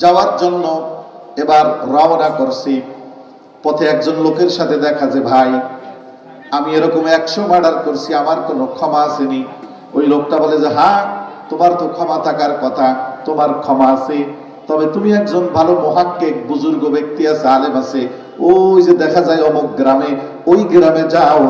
যাওয়ার জন্য এবার রওনা করছি। পথে একজন লোকের সাথে দেখা যে, ভাই আমি এরকম 100 মার্ডার করছি, আমার কোনো ক্ষমা আসেনি। ওই লোকটা বলে যে, হ্যাঁ তোমার তো ক্ষমা থাকার কথা, তোমার ক্ষমা আছে, তবে তুমি একজন ভালো মুহাক্কিক বুজুর্গ ব্যক্তি আছে, আলেম আছে, ওই যে দেখা যায় অমুক গ্রামে, ওই গ্রামে যাও,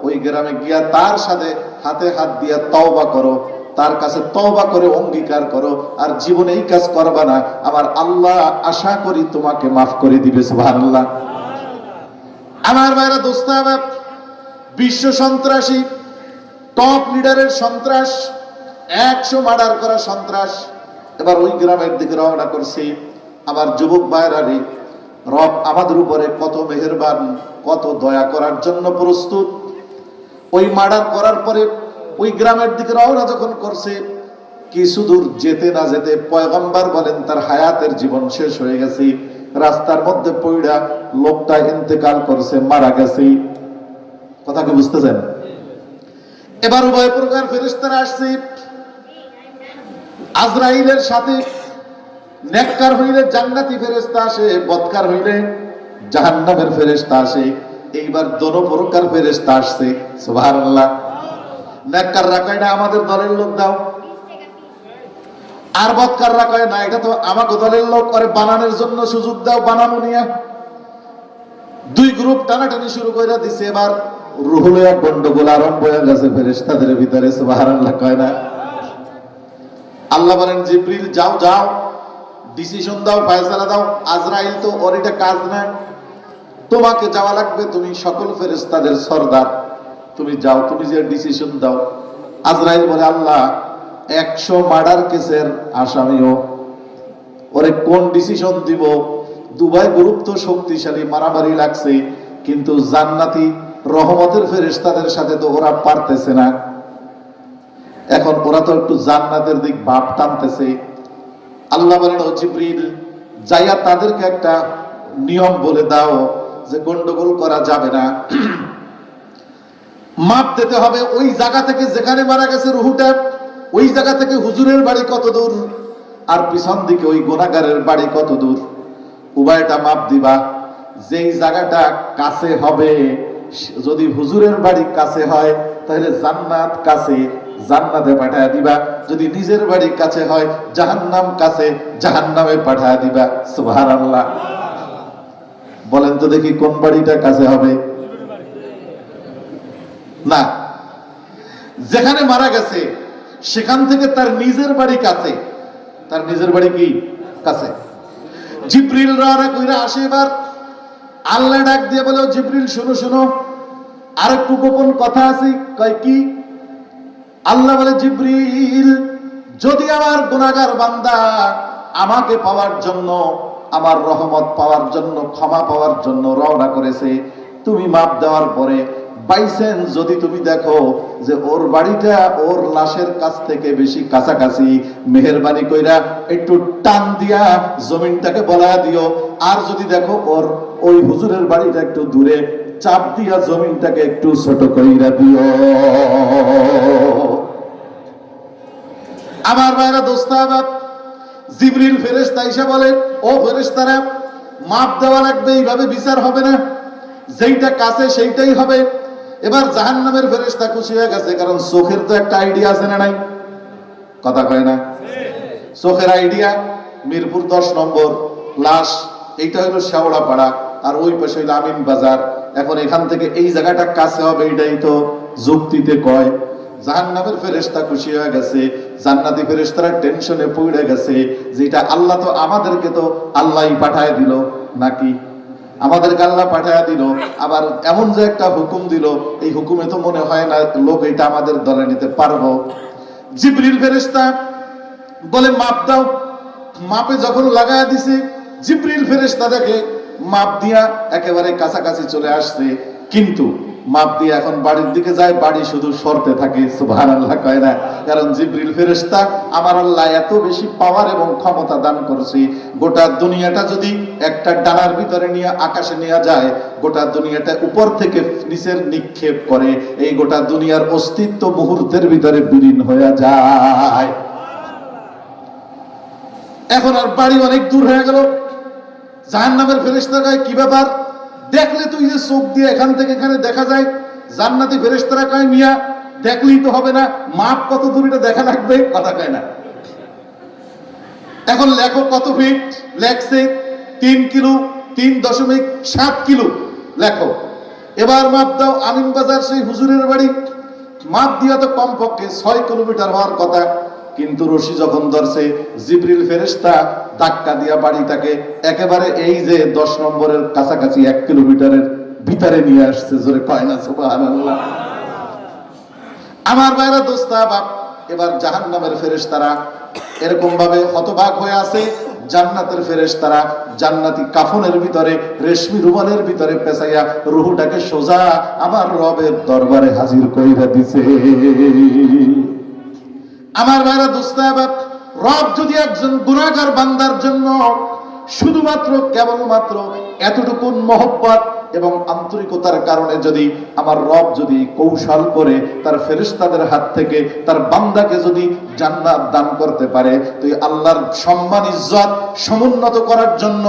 ওই গ্রামে গিয়া তার সাথে হাতে হাত দিয়া তওবা করো, তার কাছে তওবা করে অঙ্গীকার করো, আর জীবনে এই কাজ করবা না, আমার আল্লাহ আশা করি তোমাকে মাফ করে দিবে। সুবহানাল্লাহ। আমার ভাইরা, দোস্ত আমার, বিশ্ব সন্ত্রাসী, টপ লিডারের সন্ত্রাস, 100 মার্ডার করা সন্ত্রাস এবার ওই গ্রামের দিকে রওনা করছে। আমার যুবক ভাইরা রে, রব আমাদের উপরে কত মেহেরবান, কত দয়া করার জন্য প্রস্তুত। ওই মার্ডার করার পরে ওই গ্রামের দিকে রওনা যখন করছে, কিছু দূর যেতে না যেতে পয়গম্বর বলেন তার হায়াতের জীবন শেষ হয়ে গেছে, রাস্তার মধ্যে পড়া লোকটা ইন্তেকাল করছে, মারা গেছে। কথা কি বুঝতেছেন? এবার উভয় প্রকার ফেরেশতারা আসছে। আজরাইলের সাথে নেককার হইলে জান্নাতি ফেরেশতা আসে, বদকার হইলে জাহান্নামের ফেরেশতা আসে। এইবার দোনো প্রকার ফেরেশতা আসছে। সুবহানাল্লাহ। নেককাররা কয় না আমাদের দলের লোক দাও, আর বদকাররা কয় না এটা তো আমাকে দলের লোক, করে বানানোর জন্য সুযোগ দাও, বানানো নিয়ে। দুই গ্রুপ টানাটানি শুরু করে দিছে। এবার রুহুল এক গন্ডগোল আরম্ভ হয়ে গেছে ফেরেশতাদের ভিতরে। সুবহানাল্লাহ কয় না? আল্লাহ বলেন জিবরিল যাও যাও, ডিসিশন দাও, ফয়সালা দাও। আজরাইল তো ওর এটা কাজ না, তোমাকে যাওয়া লাগবে, তুমি সকল ফেরেশতাদের সরদার, তুমি যাও, তুমি যে ডিসিশন দাও। আজরাইল বলে আল্লাহ 100 মার্ডার কেসের আসামিও, ওরে কোন ডিসিশন দিব? দুবাই গ্রুপ তো শক্তিশালী, মারামারি লাগছে, কিন্তু জান্নাতি রহমতের ফেরেশতাদের সাথে তো ওরা পারতেছে না। এখন ওরা তো একটু জান্নাতের দিক ভাব টানতেছে। আল্লাহ বলেন ও জিবরিল যাইয়া তাদেরকে একটা নিয়ম বলে দাও যে গন্ডগোল করা যাবে না, মাপ দিতে হবে। ওই জায়গা থেকে যেখানে মারা গেছে রুহুটা, ওই জায়গা থেকে হুজুরের বাড়ি কত দূর, আর পিছন দিকে ওই গুনাহগারের বাড়ি কত দূর, উভয়টা মাপ দিবা। যেই জায়গাটা কাছে হবে, যদি হুজুরের বাড়ি কাছে হয় তাহলে জান্নাত কাছে, জান্নাতে পাঠায় দিবা। যদি নিজের বাড়ি কাছে হয়, জাহান্নাম কাছে, জাহান্নামে পাঠায় দিবা। সুবহানাল্লাহ। বলেন তো দেখি কোন বাড়িটা কাছে হবে? না, যেখানে মারা গেছে সেখান থেকে তার নিজের বাড়ি কাছে, তার নিজের বাড়ি কি কাছে। জিবরিল রওনা কইরা আসে। এবার আল্লাহ ডাক দিয়ে বলে জিবরিল শোনো শোনো, আর একটু গোপন কথা আছে। কয় কি? আল্লাহ বলে জিবরিল যদি আমার গুনাহগার বান্দা আমাকে পাওয়ার জন্য, আমার রহমত পাওয়ার জন্য, ক্ষমা পাওয়ার জন্য রওনা করেছে, তুমি মাপ দেওয়ার পরে বাইসেন্স যদি তুমি দেখো যে ওর বাড়িটা ওর লাশের কাছ থেকে বেশি কাছাকাছি, মেহেরবানি কইরা একটু টান দিয়া জমিনটাকে বলায়া দিও। আর যদি দেখো ওর ওই হুজুরের বাড়িটা একটু দূরে, চাপ দিয়া জমিনটাকে একটু ছোট কইরা দিও। আমার ভাইরা, দোস্তাবাব, জিবরিল ফেরেশতা এসে বলে ও ফেরেশতারা, মাপ দেওয়া লাগবে, এইভাবে বিচার হবে না, যেইটা কাছে সেইটাই হবে। এবার জাহান্নামের ফেরেশতা খুশি হয়ে গেছে, কারণ চোখের তো একটা আইডিয়া আছে না নাই? কথা কয় না? চোখের আইডিয়া। মিরপুর 10 নম্বর লাশ, এইটা হলো শেওড়াপাড়া, আর ওই পাশে হইলো আমিন বাজার। এখন এখান থেকে এই জায়গাটা কাছে হবে, এটাই তো যুক্তিতে কয়। জাহান্নামের ফেরেশতা খুশি হয়ে গেছে, জান্নাতি ফেরেশতারা টেনশনে পড়ে গেছে, যেটা আল্লাহ তো আমাদেরকে তো আল্লাহই পাঠায় দিল নাকি? আমাদেরকে আল্লাহ পাঠায়া দিল, আবার এমন যে একটা হুকুম দিল, এই হুকুমে তো মনে হয় না লোক এটা আমাদের দলে নিতে পারবো। জিবরিল ফেরেশতা বলে মাপ দাও। মাপে যখন লাগায়া দিছে, জিবরিল ফেরেশতা দেখে মাপ দিয়া একেবারে কাছাকাছি চলে আসছে, কিন্তু মাপ দিয়ে এখন বাড়ির দিকে যায়, বাড়ি শুধু সরতে থাকে। সুবহানাল্লাহ কয় না? কারণ জিবরিল ফেরেশতা আমার আল্লাহ এত বেশি পাওয়ার এবং ক্ষমতা দান করেছে, গোটা দুনিয়াটা যদি একটা ডানার ভিতরে নিয়ে আকাশে নিয়ে যায়, গোটা দুনিয়াটা উপর থেকে নিচের নিক্ষেপ করে, এই গোটা দুনিয়ার অস্তিত্ব মুহূর্তের ভিতরে বিলীন হয়ে যায়। এখন আর বাড়ি অনেক দূর হয়ে গেল। জাহান্নামের ফেরেশতারা কয়, কি ব্যাপার? দেখলে তুই যে চোখ দিয়ে এখান থেকে এখানে দেখা যায়। জান্নাতি ফেরেশতারা কয়, মিয়া দেখলেই তো হবে না, মাপ কত দূর এটা দেখা লাগবে, কথা কয় না। এখন লেখো কত ফিট, লেখছে 3 কিলো, 3.7 কিলো লেখো। এবার মাপ দাও, আমিন বাজার সেই হুজুরের বাড়ি, মাপ দিয়া তো কমপক্ষে 6 কিলোমিটার হওয়ার কথা, কিন্তু রশি যখন ধরছে জিবরিল ফেরেশতা ধাক্কা দিয়া বাড়িটাকে একেবারে এই যে 10 নম্বরের কাছাকাছি 1 কিলোমিটারের ভিতরে নিয়ে আসছে। জোরে কয় না সুবহানাল্লাহ। আমার ভাইরা দোস্তা বাপ, এবার জাহান্নামের ফেরেশতারা এরকম ভাবে হতবাক হয়ে আছে। জান্নাতের ফেরেশতারা জান্নাতি কাফনের ভিতরে রেশমি রুমালের ভিতরে পেঁচাইয়া রুহটাকে সোজা আমার রবের দরবারে হাজির কইরা দিছে। আমার ভাইরা দোস্তা বাপ, রব যদি একজন গুনাহগার বান্দার জন্য শুধুমাত্র কেবলমাত্র এতটুকু মহব্বত এবং আন্তরিকতার কারণে যদি আমার রব যদি কৌশল করে তার ফেরেশতাদের হাত থেকে তার বান্দাকে যদি জান্নাত দান করতে পারে, তো আল্লাহর সম্মান ইজ্জত সমুন্নত করার জন্য,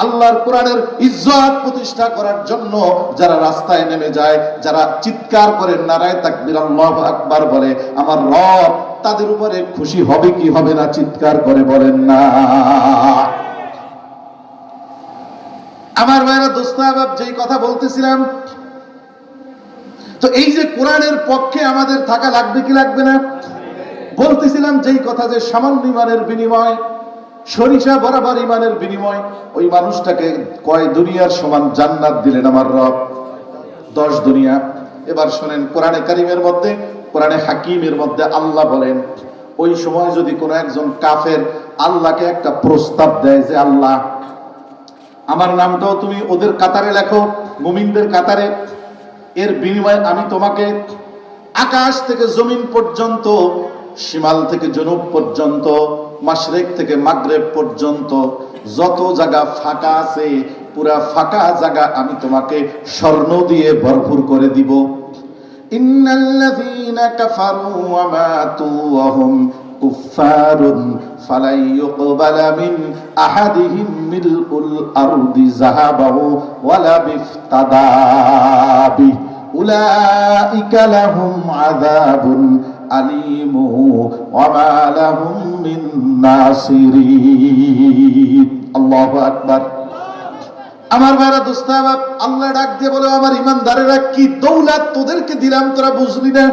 আল্লাহর কোরআনের ইজ্জত প্রতিষ্ঠা করার জন্য যারা রাস্তায় নেমে যায়, যারা চিৎকার করে নারায়ে তাকবীর আল্লাহু আকবার বলে, আমার রব তাদের উপরে খুশি হবে কি হবে না? চিৎকার করে বলেন না। আমার ভাইরা দোস্তা বাপ, যেই কথা বলতেছিলাম, তো এই যে কোরআনের পক্ষে আমাদের থাকা লাগবে কি লাগবে না? বলতেছিলাম যেই কথা, যে সামান্য ইমানের বিনিময়, সরিষা বরাবর ইমানের বিনিময়, ওই মানুষটাকে কয় দুনিয়ার সমান জান্নাত দিলেন আমার রব? 10 দুনিয়া। এবার শোনেন, কোরআনে কারিমের মধ্যে, কোরআনে হাকিমের মধ্যে আল্লাহ বলেন, ওই সময় যদি কোনো একজন কাফের আল্লাহকে একটা প্রস্তাব দেয় যে আল্লাহ আমার নামটাও তুমি ওদের কাতারে লেখো, মুমিনদের কাতারে, এর বিনিময়ে আমি তোমাকে আকাশ থেকে জমিন পর্যন্ত, শিমাল থেকে জনুব পর্যন্ত, মাশরিক থেকে মাগরিব পর্যন্ত যত জায়গা ফাঁকা আছে, পুরা ফাঁকা জায়গা আমি তোমাকে স্বর্ণ দিয়ে ভরপুর করে দিব। ইন্নাল্লাযীনা কাফারু ওয়া মাতু ওয়া হুম কুফফারুন ফালাই ইউকবালা মিন আহাদিহিম মিলউল আরদি যাহাবাও ওয়ালা বিফতাদাবি উলাইকা লাহুম আযাবুন আলীমু ওয়া মা লাহুম মিন নাসিরিন। আল্লাহু আকবার। আমার ভাইরা দোস্তা বাপ, আল্লাহ ডাক দিয়ে বলে, আমার ইমানদারেরা, কি দৌলত তোদেরকে দিলাম, তোরা বুঝলি না?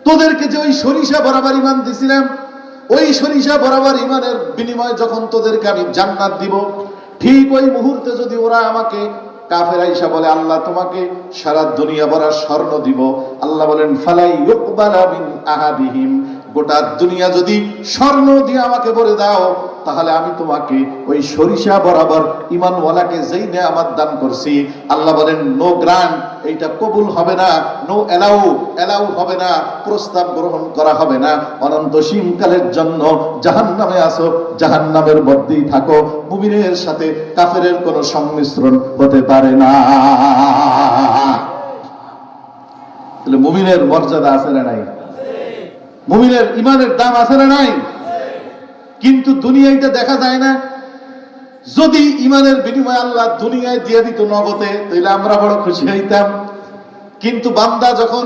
তোদেরকে যে ওই সরিষা বরাবর ইমান দিছিলাম, ওই সরিষা বরাবর ইমানের বিনিময়ে যখন তোদেরকে আমি জান্নাত দিব, ঠিক ওই মুহূর্তে যদি ওরা আমাকে কাফেরা ঈসা বলে আল্লাহ তোমাকে সারা দুনিয়া ভরা স্বর্ণ দিব, আল্লাহ বলেন ফালাই ইউকবালা মিন আহাদিহিম, গোটা দুনিয়া যদি স্বর্ণ দিয়ে আমাকে বলে দাও, তাহলে আমি তোমাকে ওই সরিষা বরাবর ইমানওয়ালাকে যেই নেয়ামত দান করছি, আল্লাহ বলেন নো গ্রান্ট, এইটা কবুল হবে না, নো এলাউ হবে না, প্রস্তাব গ্রহণ করা হবে না। অনন্ত সীমকালের জন্য জাহান্নামে আসো, জাহান্নামের মধ্যেই থাকো, মুমিনের সাথে কাফেরের কোনো সংমিশ্রণ হতে পারে না। তাহলে মুমিনের মর্যাদা আছে না নাই? মুমিনের ইমানের দাম আছে না নাই? কিন্তু দুনিয়ায় এটা দেখা যায় না। যদি ইমানের বিনিময়ে আল্লাহ দুনিয়ায় দিয়ে দিত নগদে, তাহলে আমরা বড় খুশি হইতাম। কিন্তু বান্দা যখন,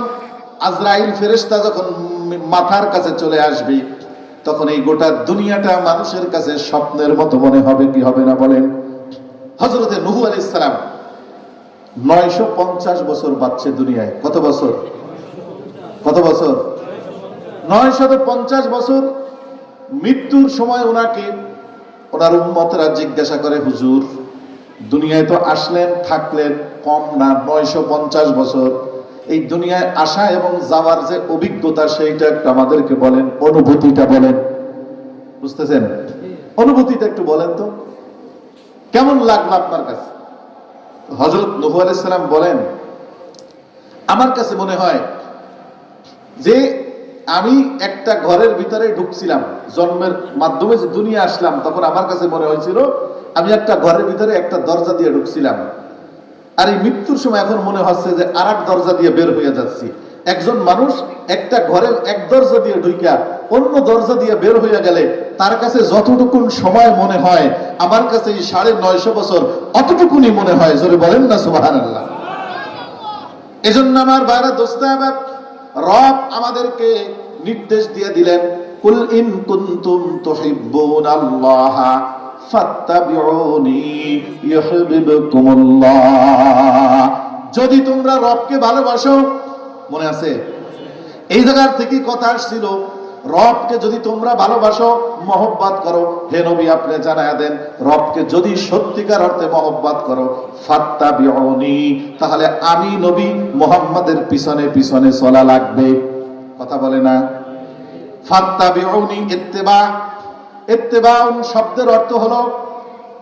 আজরাইল ফেরেশতা যখন মাথার কাছে চলে আসবে, তখন এই গোটা দুনিয়াটা মানুষের কাছে স্বপ্নের মতো মনে হবে কি হবে না বলেন? হযরতে নূহ আলাইহিস সালাম 950 বছর বাঁচছে দুনিয়ায়। কত বছর? 950 বছর। মৃত্যুর সময় ওনাকে ওনার উম্মতরা জিজ্ঞাসা করে, হুজুর দুনিয়ায় তো আসলেন, থাকলেন কম না 950 বছর, এই দুনিয়ায় আসা এবং যাওয়ার যে অভিজ্ঞতা, সেইটা একটু আমাদেরকে বলেন, অনুভূতিটা বলেন। বুঝতেছেন? অনুভূতিটা একটু বলেন তো, কেমন লাগলো আপনার কাছে? হযরত নূহ আলাইহিস সালাম বলেন, আমার কাছে মনে হয় যে আমি একটা ঘরের ভিতরে ঢুকছিলাম, জন্মের মাধ্যমে যে দুনিয়া আসলাম, তখন আমার কাছে মনে হয়েছিল আমি একটা ঘরের ভিতরে একটা দরজা দিয়ে ঢুকছিলাম, আর এই মৃত্যুর সময় এখন মনে হচ্ছে যে আরেক দরজা দিয়ে বের হয়ে যাচ্ছি। একজন মানুষ একটা ঘরের এক দরজা দিয়ে ঢুইকা অন্য দরজা দিয়ে বের হইয়া গেলে তার কাছে যতটুকুন সময় মনে হয় আমার কাছে এই 950 বছর অতটুকুনি মনে হয়। জোরে বলেন না সুবহানাল্লাহ। এজন্য আমার ভাইরা দোস্ত আহবাব, রব আমাদেরকে নির্দেশ দিয়ে দিলেন, কুল ইন কুনতুম তুহিব্বুনাল্লাহ ফাত্তাবিউনি ইউহিব্বুকুমুল্লাহ। যদি তোমরা রবকে ভালোবাসো, মনে আছে এই জায়গার থেকে কথা আসছিল, রবকে যদি তোমরা ভালোবাসো, মহব্বত করো, হে নবী আপনি জানায়া দেন, রবকে যদি সত্যিকার অর্থে মহব্বত করো, ফাত্তাবিউনি, তাহলে আমি নবী মুহাম্মাদের পিছনে পিছনে চলা লাগবে। কথা বলে না? ফাত্তাবিউনি ইত্তিবা, ইত্তিবাউন শব্দের অর্থ হলো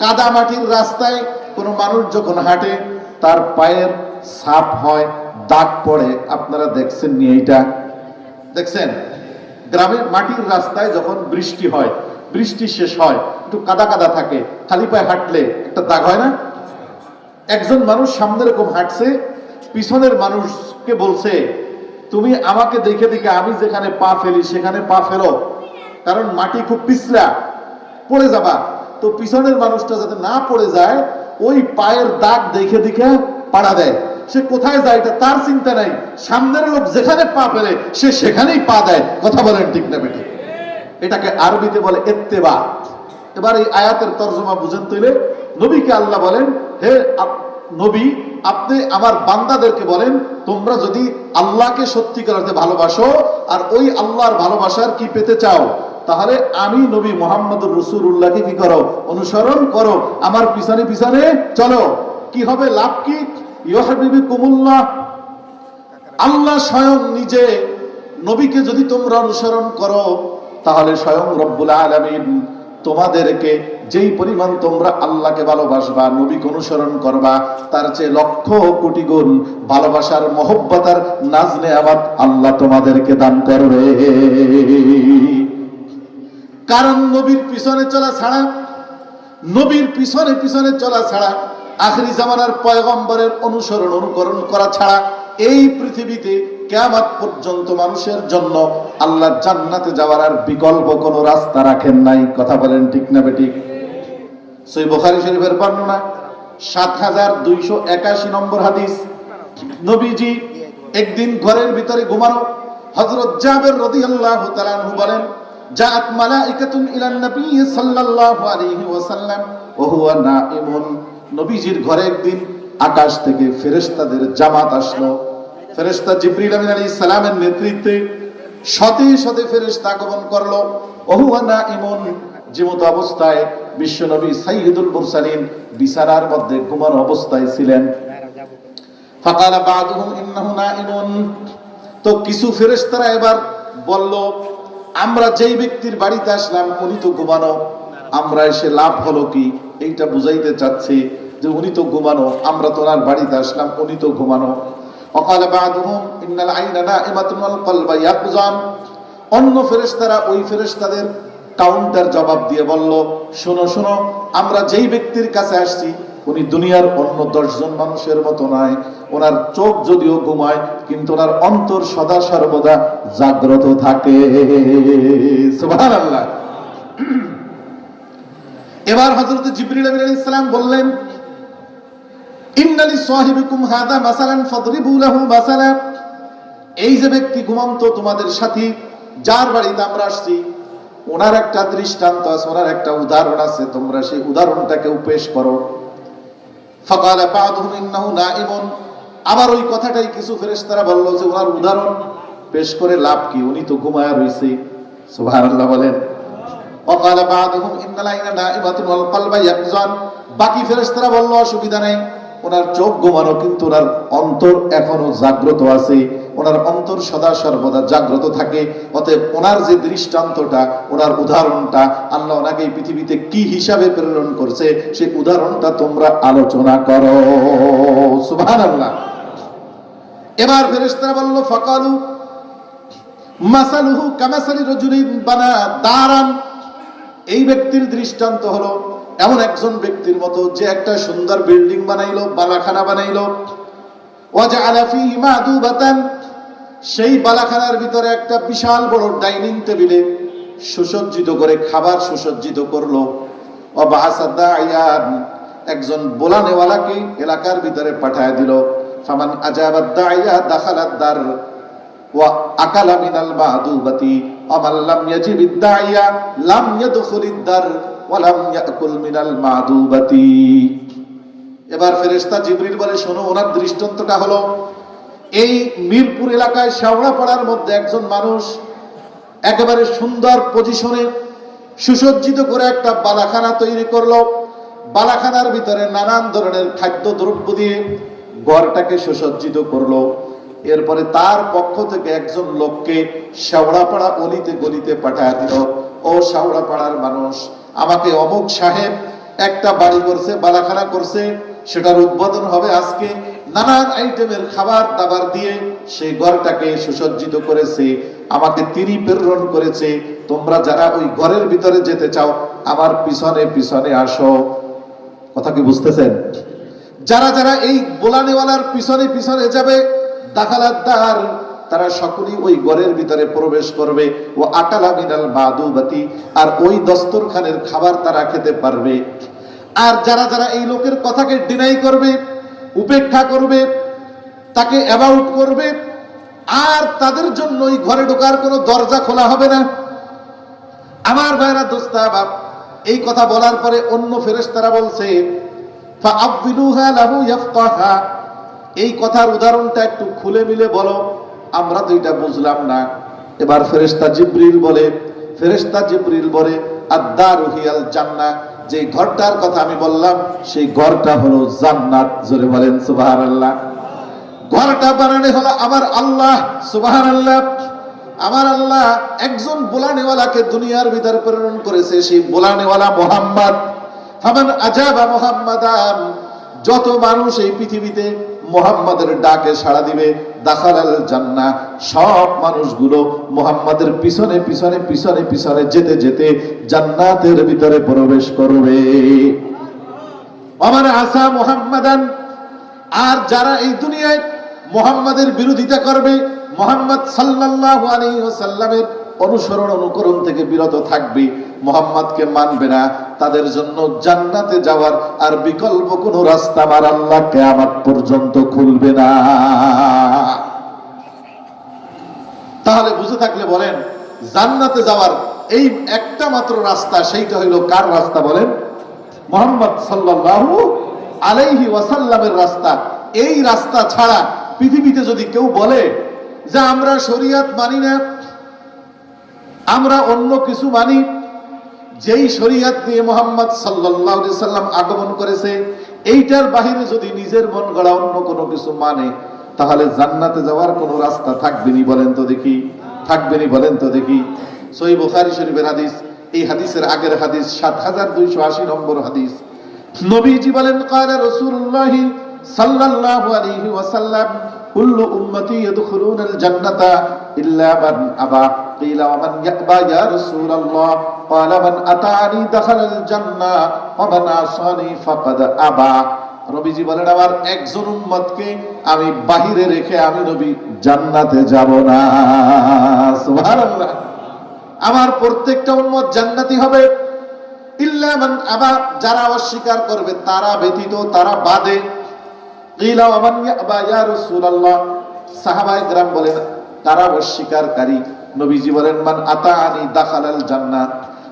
কাদা মাটির রাস্তায় কোনো মানুষ যখন হাঁটে তার পায়ের ছাপ হয়, দাগ পড়ে। আপনারা দেখছেন নি? এইটা দেখছেন? গ্রামের মাটির রাস্তায় যখন বৃষ্টি হয়, বৃষ্টি শেষ হয়, একটু কাদা কাদা থাকে, খালি পায়ে হাঁটলে একটা দাগ হয় না? একজন মানুষ সামনে এরকম হাঁটছে, পিছনের মানুষকে বলছে, তুমি আমাকে দেখে দেখে আমি যেখানে পা ফেলি সেখানে পা ফেলো, কারণ মাটি খুব পিছলা, পড়ে যাবা। তো পিছনের মানুষটা যাতে না পড়ে যায়, ওই পায়ের দাগ দেখে দেখে পাড়া দেয়। সে কোথায় যায় এটা তার চিন্তা নাই, সামনের লোক যেখানে পা ফেলে সে সেখানেই পা দেয়। কথা বলেন ঠিক না বেঠিক? এটাকে আরবিতে বলে ইত্তেবা। এবার এই আয়াতের তরজমা বুঝেন তৈলে, নবীকে আল্লাহ বলেন, হে নবী আপনি আমার বান্দাদেরকে বলেন, তোমরা যদি আল্লাহকে সত্যিকার অর্থে ভালোবাসো আর ওই আল্লাহর ভালোবাসার কি পেতে চাও, তাহলে আমি নবী মুহাম্মদুর রাসূলুল্লাহকে কি করো? অনুসরণ করো, আমার পিছনে পিছনে চলো। কি হবে? লাভ কি? ইউহিব্বুকুমুল্লাহ, আল্লাহ স্বয়ং নিজে নবীকে যদি তোমরা অনুসরণ করো, তাহলে স্বয়ং রব্বুল আলামিন তোমাদেরকে যেই পরিমাণ তোমরা আল্লাহকে ভালোবাসবা, নবীকে অনুসরণ করবা, তার চেয়ে লক্ষ কোটি গুণ ভালোবাসার মহব্বতার নাজনে আবাদ আল্লাহ তোমাদেরকে দান করবে। কারণ নবীর পিছনে চলা ছাড়া, নবীর পিছনে পিছনে চলা ছাড়া, আখিরি জামানার পয়গম্বরের অনুসরণ অনুকরণ করা ছাড়া এই পৃথিবীতে কিয়ামত পর্যন্ত মানুষের জন্য আল্লাহ জান্নাতে যাওয়ার আর বিকল্প কোনো রাস্তা রাখেন নাই। কথা বলেন ঠিক না বেঠিক? সহিহ বুখারী শরীফের বর্ণনা 7281 নম্বর হাদিস, নবীজি একদিন ঘরের ভিতরে ঘুমানো, হযরত জাবের রাদিয়াল্লাহু তাআলা আনহু বলেন, জাআত মালাইকাতুন ইলান নবী সাল্লাল্লাহু আলাইহি ওয়াসাল্লাম ওয়া হুয়া নাঈমুন। নবীজির ঘরে একদিন আকাশ থেকে ফেরেশতাদের জামাত আসলো। ফেরেশতা জিবরিল আমিন আলাইহিস সালামের নেতৃত্বে শতে শতে ফেরেশতা আগমন করলো। ওয়া হুয়া নাঈমুন, জীবত অবস্থায় বিশ্বনবী সাইয়্যিদুল মুরসালিন বিছানার মধ্যে ঘুমানো অবস্থায় ছিলেন। ফাকালা বা'দুহুম ইন্নাহু নাঈমুন, তো কিছু ফেরেশতারা এবার বলল, আমরা যেই ব্যক্তির বাড়িতে আসলাম উনি তো ঘুমানো, আমরা এসে লাভ হলো কি? এইটা বুঝাইতে চাচ্ছি যে উনি তো ঘুমানো, আমরা তো ওনার বাড়িতে আসলাম, উনি তো ঘুমানো। ওয়াকালা বা'দুহুম ইন্নাল আইনা নাঈমাতুন ওয়াল কলবা ইয়াকযান, অন্য ফেরেশতারা ওই ফেরেশতাদের কাউন্টার জবাব দিয়ে বলল, শোনো শোনো, আমরা যেই ব্যক্তির কাছে আসছি উনি দুনিয়ার অন্য 10 জন মানুষের মতো নয়, ওনার চোখ যদিও ঘুমায় কিন্তু ওনার অন্তর সদা সর্বদা জাগ্রত থাকে। সুবহানাল্লাহ। এবার হযরত জিবরিল আলাইহিস সালাম বললেন, ইন্নালি সাহিবিকুম হাদা মাসালান ফাদরিবু লাহু মাসালা, এই যে ব্যক্তি ঘুমন্ত তোমাদের সাথী, যার বাড়িতে আমরা আসছি, ওনার একটা দৃষ্টান্ত আছে, ওনার একটা উদাহরণ আছে, তোমরা সেই উদাহরণটাকে পেশ করো। ফাকালা বা'দুহুম ইন্নাহু নাঈমুন, আবার ওই কথাটাই কিছু ফেরেশতারা বলল যে ওনার উদাহরণ পেশ করে লাভ কি? উনি তো ঘুমায়া রইছে। সুবহানাল্লাহ বলেন। ওয়াকালা বা'দুহুম ইন্নাল আইনা নাঈমাতুন ওয়াল কলবা ইয়াকযান, বাকি ফেরেশতারা বলল অসুবিধা নাই, ওনার চোখ ঘুমানো কিন্তু ওনার অন্তর এখনো জাগ্রত আছে, ওনার অন্তর সদা সর্বদা জাগ্রত থাকে। অতএব ওনার যে দৃষ্টান্তটা, ওনার উদাহরণটা, আল্লাহ ওনাকে এই পৃথিবীতে কি হিসাবে প্রেরণ করছে সেই উদাহরণটা তোমরা আলোচনা করো। সুবহানাল্লাহ। এবার ফেরেশতারা বলল, ফাকালু মাসালুহু কামাসালি রাজুলিন বানা দারান, এই ব্যক্তির দৃষ্টান্ত হলো এমন একজন ব্যক্তির মতো যে একটা সুন্দর বিল্ডিং বানাইলো, বালাখানা বানাইলো, ওয়াজআলা ফীহি মাদুবাতান, সেই বালাখানার ভিতরে একটা বিশাল বড় ডাইনিং টেবিলে সুসজ্জিত করে খাবার সুসজ্জিত করলো। একজন বোলানেওয়ালাকে এলাকার ভিতরে পাঠায় দিল। ফামান আজাবাদ দাইয়া দাখালাদ দার ওয়া আকালা মিনাল মাদুবাতি আমান লাম ইয়াজিবিদ দাইয়া লাম ইয়াদখুলিদ দার ওয়া লাম ইয়াকুল মিনাল মাদুবাতি। এবার ফেরেশতা জিবরিল বলে, শোনো, ওনার দৃষ্টান্তটা হলো এই মিরপুর এলাকায় শেওড়াপাড়ার মধ্যে একজন মানুষ একেবারে সুন্দর পজিশনে সুসজ্জিত করে একটা বালাখানা তৈরি করলো। বালাখানার ভিতরে নানান ধরনের খাদ্য দ্রব্য দিয়ে ঘরটাকে সুসজ্জিত করলো। এরপরে তার পক্ষ থেকে একজন লোককে শেওড়াপাড়া অলিতে গলিতে পাঠায় দিল, ও শেওড়াপাড়ার মানুষ, আমাকে অমুক সাহেব একটা বাড়ি করছে, বালাখানা করছে, সেটার উদ্বোধন হবে আজকে, নানান আইটেমের খাবার দাবার দিয়ে সেই ঘরটাকে সুসজ্জিত করেছে, আমাকে তিনি প্রেরণ করেছে, তোমরা যারা ওই ঘরের ভিতরে যেতে চাও আমার পিছনে পিছনে আসো। কথা কি বুঝতেছেন? যারা যারা এই বোলানেওয়ালার পিছনে পিছনে যাবে, দাখালাদ্দার, তারা সকলেই ওই ঘরের ভিতরে প্রবেশ করবে। ও আকালা মিনাল মাদুবাতি, আর ওই দস্তরখানের খাবার তারা খেতে পারবে। আর যারা যারা এই লোকের কথাকে ডিনাই করবে, উপেক্ষা করবে, তাকে অ্যাবাউট করবে, আর তাদের জন্য ওই ঘরে ঢোকার কোনো দরজা খোলা হবে না। আমার ভাইরা, দোস্তাবাব, এই কথা বলার পরে অন্য ফেরেশতারা বলছে, ফাআবিলুহা লাহু ইয়াফতাহা, এই কথার উদাহরণটা একটু খুলে মিলে বলো, আমরা তো এটা বুঝলাম না। এবার ফেরেশতা জিবরিল বলে আদ-দারু হিয়াল জান্নাহ, যে ঘরটার কথা আমি বললাম সেই ঘরটা হলো জান্নাত। জোরে বলেন সুবহানাল্লাহ। ঘরটা বানানো হলো আমার আল্লাহ। সুবহানাল্লাহ। আমার আল্লাহ একজন বোলানেওয়ালাকে দুনিয়ার ভিতর প্রেরণ করেছে, সেই বোলানেওয়ালা মুহাম্মদ। ফামান আজাবা মুহাম্মাদান, যত মানুষ এই পৃথিবীতে মুহাম্মাদের ডাকে সাড়া দিবে, দাখালাল জান্নাহ, সব মানুষগুলো মুহাম্মাদের পিছনে পিছনে পিছনে পিছনে যেতে যেতে জান্নাতের ভিতরে প্রবেশ করবে। আমার আসা মুহাম্মাদান, আর যারা এই দুনিয়ায় মুহাম্মাদের বিরোধিতা করবে, মুহাম্মদ সাল্লাল্লাহু আলাইহি ওয়াসাল্লামের অনুসরণ অনুকরণ থেকে বিরত থাকবে, মুহাম্মদকে মানবে না, তাদের জন্য জান্নাতে যাওয়ার আর বিকল্প কোনো রাস্তা আমার আল্লাহ কিয়ামত পর্যন্ত খুলবে না। তাহলে বুঝে থাকলে বলেন, জান্নাতে যাওয়ার এই একটা মাত্র রাস্তা, সেইটা হইল কার রাস্তা বলেন? মুহাম্মদ সাল্লাল্লাহু আলাইহি ওয়াসাল্লামের রাস্তা। এই রাস্তা ছাড়া পৃথিবীতে যদি কেউ বলে যে আমরা শরীয়ত মানি না, আমরা অন্য কিছু মানি, যেই শরীয়ত দিয়ে মুহাম্মদ সাল্লাল্লাহু আলাইহি সাল্লাম আগমন করেছে, এইটার বাহিরে যদি নিজের মন গড়া অন্য কোনো কিছু মানে, তাহলে জান্নাতে যাওয়ার কোনো রাস্তা থাকবেনি বলেন তো দেখি? থাকবেনি বলেন তো দেখি? সহিহ বুখারী শরীফের হাদিস, এই হাদিসের আগের হাদিস ৭২৮০ নম্বর হাদিস। নবীজি বলেন, ক্বালা রাসূলুল্লাহ সাল্লাল্লাহু আলাইহি ওয়াসাল্লাম, কুল্লু উম্মতি ইয়াদখুলুনাল জান্নাতা ইল্লা মান আবা। কিলা ওয়া মান ইয়াবা ইয়া রাসূলুল্লাহ? ক্বালা মান আতানি দাখালাল জান্নাহ ওয়া মান আসানি ফাকাদ আবা। নবীজি বলেন, আমার একজন উম্মতকে আমি বাহিরে রেখে আমি নবী জান্নাতে যাব না। সুবহানাল্লাহ। আমার প্রত্যেকটা উম্মত জান্নাতি হবে, ইল্লা মান আবা, যারা অস্বীকার করবে তারা ব্যতীত, তারা বাদে। কিলা ওয়া মান ইয়াবা ইয়া রাসূলুল্লাহ? সাহাবায়ে কেরাম বলেন, তারা অস্বীকারী। নবীজি বলেন, মান আতানি দাখালাল জান্নাহ,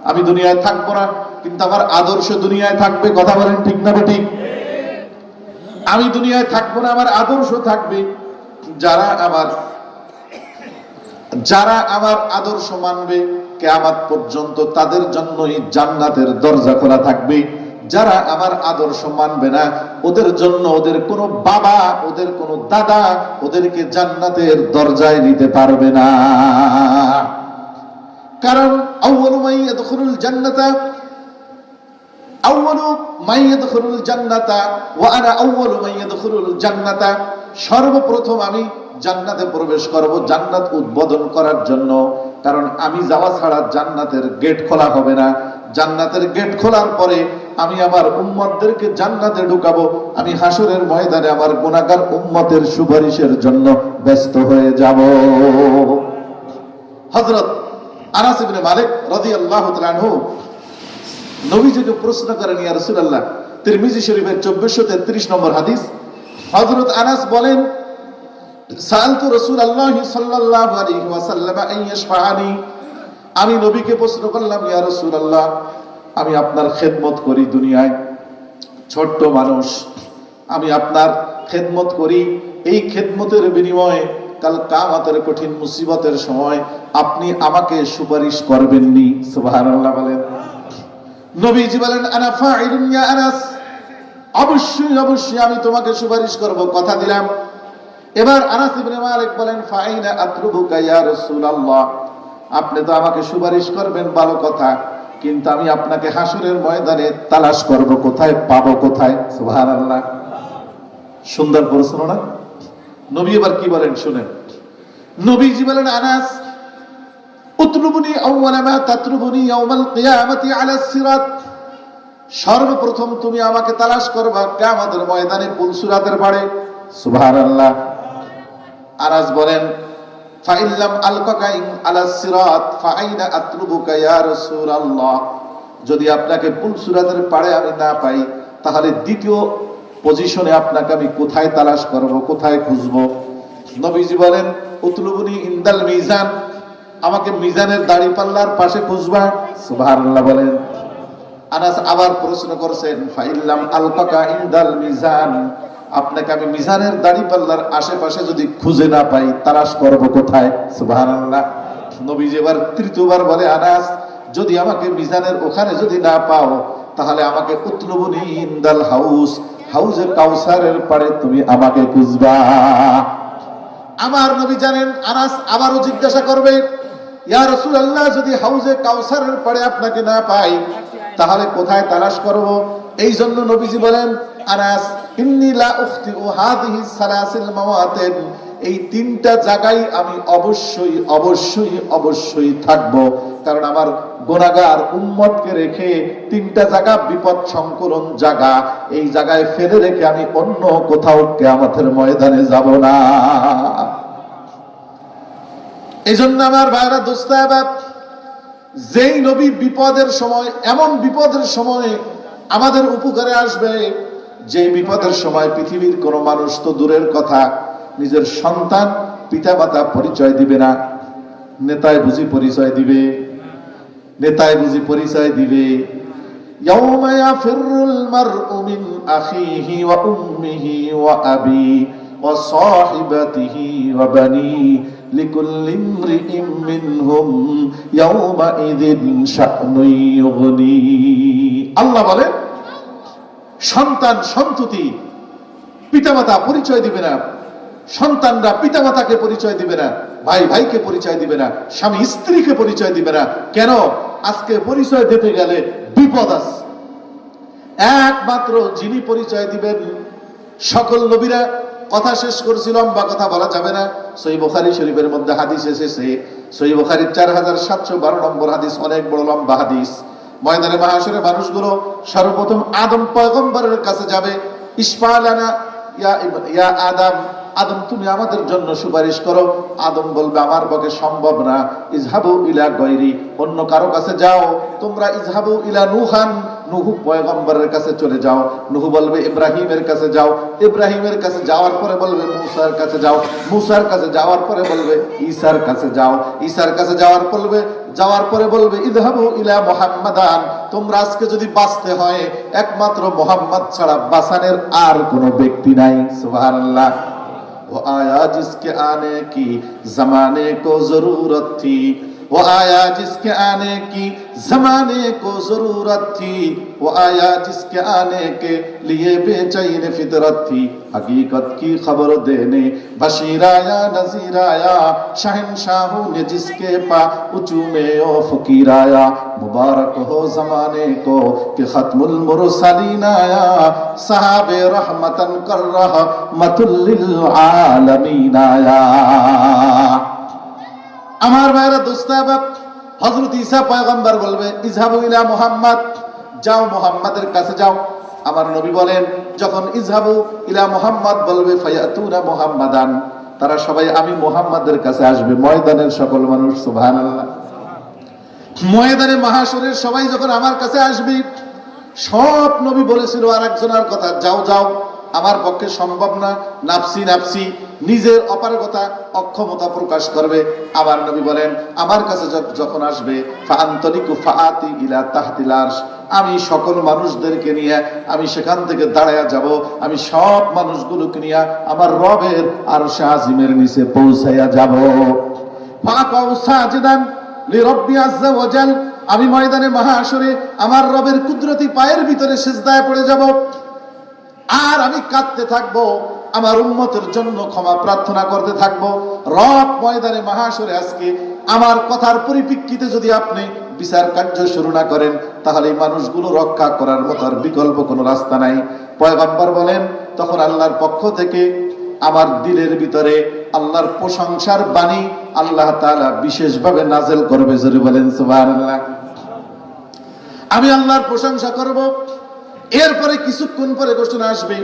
আমি দুনিয়ায় থাকবো না, কিন্তু আমার আদর্শ দুনিয়ায় থাকবে। কথা বলেন ঠিক না ঠিক? আমি দুনিয়ায় থাকবো না, আমার আদর্শ থাকবে। যারা আমার আদর্শ মানবে কিয়ামত পর্যন্ত তাদের জন্যই জান্নাতের দরজা খোলা থাকবে। যারা আমার আদর্শ মানবে না, ওদের জন্য ওদের কোনো বাবা, ওদের কোনো দাদা ওদেরকে জান্নাতের দরজায় নিতে পারবে না। কারণ আউয়ালু মান ইয়াদখুলুল জান্নাতা, আউয়ালু মান ইয়াদখুলুল জান্নাতা ওয়া আনা আউয়ালু মান ইয়াদখুলুল জান্নাতা, সর্বপ্রথম আমি জান্নাতে প্রবেশ করব জান্নাত উদ্বোধন করার জন্য। কারণ আমি যাওয়া ছাড়া জান্নাতের গেট খোলা হবে না। জান্নাতের গেট খোলার পরে আমি আমার উম্মতদেরকে জান্নাতে ঢুকাবো, আমি হাসরের ময়দানে আমার গুনাহগার উম্মতের সুপারিশের জন্য ব্যস্ত হয়ে যাব। হযরত আনাস ইবনে মালিক রাদিয়াল্লাহু তাআলা আনহু নবীজিকে প্রশ্ন করেন, ইয়া রাসূলুল্লাহ, তিরমিজি শরীফের 2433 নম্বর হাদিস। হযরত আনাস বলেন, সাআলতু রাসূলুল্লাহ সাল্লাল্লাহু আলাইহি ওয়াসাল্লাম আন ইয়াশফাআনি, আমি নবীকে প্রশ্ন করলাম, ইয়া রাসূলুল্লাহ, আমি আপনার খেদমত করি, দুনিয়ায় ছোট্ট মানুষ, আমি আপনার খেদমত করি, এই খেদমতের বিনিময়ে কাল কিয়ামতের কঠিন মুসিবতের সময় আপনি আমাকে সুপারিশ করবেননি? সুবহানাল্লাহ বলেন। নবীজি বলেন, আনা ফাইলুন ইয়া আনাস, অবশ্যই অবশ্যই আমি তোমাকে সুপারিশ করব, কথা দিলাম। এবার আনাস ইবনে মালিক বলেন, ফাইনা আতলুবুকা ইয়া রাসূলুল্লাহ, আপনি তো আমাকে সুপারিশ করবেন, ভালো কথা, কিন্তু আমি আপনাকে হাসরের ময়দানে তালাশ করব, কোথায় পাবো, কোথায়? সুবহানাল্লাহ, সুন্দর প্রশ্ন না? নবী এবার কি বলেন শুনেন। নবীজি বলেন, আনাস, উতলুবনি আউয়ালা মা তাতলুবনি ইয়াউমাল কিয়ামাতি আলা সিরাত, সর্বপ্রথম তুমি আমাকে তালাশ করবা কিয়ামতের ময়দানে পুলসিরাতের পাড়ে। সুবহানাল্লাহ। আনাস বলেন, ফাইল্লাম আলকাকা আলা সিরাত ফাআইনা আতলুবুকা ইয়া রাসূলুল্লাহ, যদি আপনাকে পুলসিরাতের পাড়ে আমি না পাই, তাহলে দ্বিতীয় পজিশনে আপনাকে আমি কোথায় তালাশ করব, কোথায় খুঁজবো? নবীজি বলেন, উতলুবনি ইনদাল মিজান, আমাকে মিজানের দাড়ি পাল্লার পাশে খুঁজবা। সুবহানাল্লাহ বলেন। আনাস আবার প্রশ্ন করছেন, ফাইল্লাম আলকাকা ইনদাল মিজান, আপনাকে আমি মিজানের দাড়ি পাল্লার আশেপাশে যদি খুঁজে না পাই, তালাশ করব কোথায়? সুবহানাল্লাহ। নবীজি এবার তৃতীয়বার বলে, আনাস, যদি আমাকে মিজানের ওখানে যদি না পাও, তাহলে আমাকে উতলুবনি ইনদাল হাউস, হাউজে কাউসারের পাড়ে তুমি আমাকে খুঁজবা। আমার নবী জানেন আনাস আবারও জিজ্ঞাসা করবে, ইয়া রাসূলুল্লাহ, যদি হাউজে কাউসারের পাড়ে আপনাকে না পাই, তাহলে কোথায় তালাশ করব? এই জন্য নবীজি বলেন, আনাস, ইন্নী লা উখতিউ হাযিহি সালাসিল মাওয়াতিন, এই তিনটা জায়গায় আমি অবশ্যই অবশ্যই অবশ্যই থাকব, কারণ আমার গুনাহগার উম্মতকে রেখে তিনটা জায়গা বিপদ সংকলন জায়গা, এই জায়গায় ফেলে রেখে আমি অন্য কোথাও কিয়ামতের ময়দানে যাব না। এজন্য আমার ভাইরা, দোস্ত আহবাব, যেই নবী বিপদের সময়, এমন বিপদের সময় আমাদের উপকারে আসবে, যেই বিপদের সময় পৃথিবীর কোন মানুষ তো দূরের কথা, নিজের সন্তান পিতা মাতা পরিচয় দিবে না, নেতায় বুঝি পরিচয় দিবে, নেতায় বুঝি পরিচয় দিবে। ইয়াউমা ইয়াফিরুল মারউ মিন আখিহি ওয়া উম্মিহি ওয়া আবি ওয়া সাহিবাতিহি ওয়া বানি লিকুল্লি ইমরিইম মিনহুম ইয়াউমাইযিন শা'নুন ইউগনি। আল্লাহ বলে, সন্তান সন্ততি পিতামাতা পরিচয় দিবে না, সন্তানরা পিতামাতাকে পরিচয় দিবে না, ভাই ভাইকে পরিচয় দিবে না, স্বামী স্ত্রীকে পরিচয় দিবে না। কেন? আজকে পরিচয় দিতে গেলে বিপদ আছে। একমাত্র যিনি পরিচয় দিবেন, সকল নবীরা, কথা শেষ করছিলাম বা কথা বলা যাবে না, সহিহ বুখারী শরীফের মধ্যে হাদিস এসেছে, সহিহ বুখারীর 4712 নম্বর হাদিস, অনেক বড় লম্বা হাদিস। ময়দানে মাহশরে মানুষগুলো সর্বপ্রথম আদম পয়গম্বরের কাছে যাবে, ইসফালানা ইয়া আদম, আদম তুমি আমাদের জন্য সুপারিশ করো। আদম বলবে, আমার পক্ষে সম্ভব না, ইজহাবু ইলা গায়রি, অন্য কারো কাছে যাও তোমরা। ইজহাবু ইলা নূহান, নূহ পয়গম্বরের কাছে চলে যাও। নূহ বলবে, ইব্রাহিমের কাছে যাও। ইব্রাহিমের কাছে যাওয়ার পরে বলবে, মূসার কাছে যাও। মূসার কাছে যাওয়ার পরে বলবে, ঈসার কাছে যাও। ঈসার কাছে যাওয়ার পরে বলবে, ইযহাবু ইলা মুহাম্মাদান, তোমরা আজকে যদি বাঁচতে হয় একমাত্র মুহাম্মদ ছাড়া বাঁচানোর আর কোনো ব্যক্তি নাই। সুবহানাল্লাহ। वो आया जिसके आने की जमाने को जरूरत थी, वो आया जिसके आने की जमाने को जरूरत थी, वो आया जिसके आने के लिए बेचैन फितरत थी, हकीकत की खबर देने बशीर आया नजीर आया, शहंशाहों ने जिसके पा उचू में ओ फकीर आया, मुबारक हो जमाने को कि खत्मुल मुरसलीन आया, साहबे रहमतन कर रहमतुल लिल आलमीन आया। আমার ভাইরা, দোস্ত আহবাব, হযরত ঈসা পয়গম্বর বলবে, ইযহাবু ইলা মুহাম্মদ, যাও মুহাম্মাদের কাছে যাও। আমার নবী বলেন, যখন ইজহাবু ইলা মুহাম্মাদ বলবে ফায়াতুনা মুহাম্মাদান, তারা সবাই আমি মুহাম্মাদের কাছে আসবে। ময়দানের সকল মানুষ, সুবহানাল্লাহ। ময়দানে মাহাশরের সবাই যখন আমার কাছে আসবে, সব নবী বলেছিল আরেকজনের কথা, যাও যাও, আমার পক্ষে সম্ভব না, নাফসি নাফসি, নিজের অপারগতা অক্ষমতা প্রকাশ করবে। আবার নবী বলেন, আমার কাছে যখন আসবে ফাআনতলিকু ফাআতি ইলা তাহতিল আরশ, আমি সকল মানুষদেরকে নিয়ে আমি সেখান থেকে দাঁড়ায়া যাব, আমি সব মানুষগুলোকে নিয়ে আমার রবের আরশে আজিমের নিচে পৌঁছাইয়া যাব। ফাআকাউ সাজিদান লিরাব্বি আযজা ওয়া জাল, আমি ময়দানে মাহাশরে আমার রবের কুদরতি পায়ের ভিতরে সিজদায় পড়ে যাব, আর আমি কাঁদতে থাকবো, আমার উম্মতের জন্য ক্ষমা প্রার্থনা করতে থাকবো। রব ময়দানে মাহাশরে আজকে আমার কথার পরিপ্রেক্ষিতে যদি আপনি বিচার কার্য শুরু না করেন, তাহলে এই মানুষগুলো রক্ষা করার মতো আর বিকল্প কোনো রাস্তা নাই। পয়গম্বর বলেন, তখন আল্লাহর পক্ষ থেকে আমার দিলের ভিতরে আল্লাহর প্রশংসার বাণী আল্লাহ তাআলা বিশেষভাবে নাজেল করবে। জোরে বলেন সুবহানাল্লাহ। আমি আল্লাহর প্রশংসা করব। এরপরে কিছুক্ষণ পরে ঘোষণা আসবে,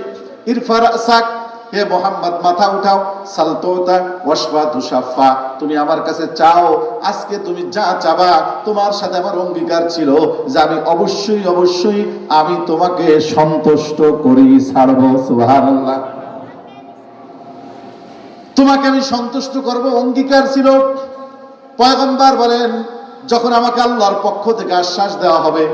ইরফা রাসাক, হে মুহাম্মদ মাথা উঠাও, সালতোতা ওয়াশফা তুশাফা, তুমি আমার কাছে চাও, আজকে তুমি যা চাবা তোমার সাথে আমার অঙ্গীকার ছিল যে আমি অবশ্যই অবশ্যই আমি তোমাকে সন্তুষ্ট করি ছাড়ব। সুবহানাল্লাহ। তোমাকে আমি সন্তুষ্ট করব, অঙ্গীকার ছিল। পয়গম্বর বলেন, যখন আমাকে আল্লাহর পক্ষ থেকে আশ্বাস দেওয়া হবে,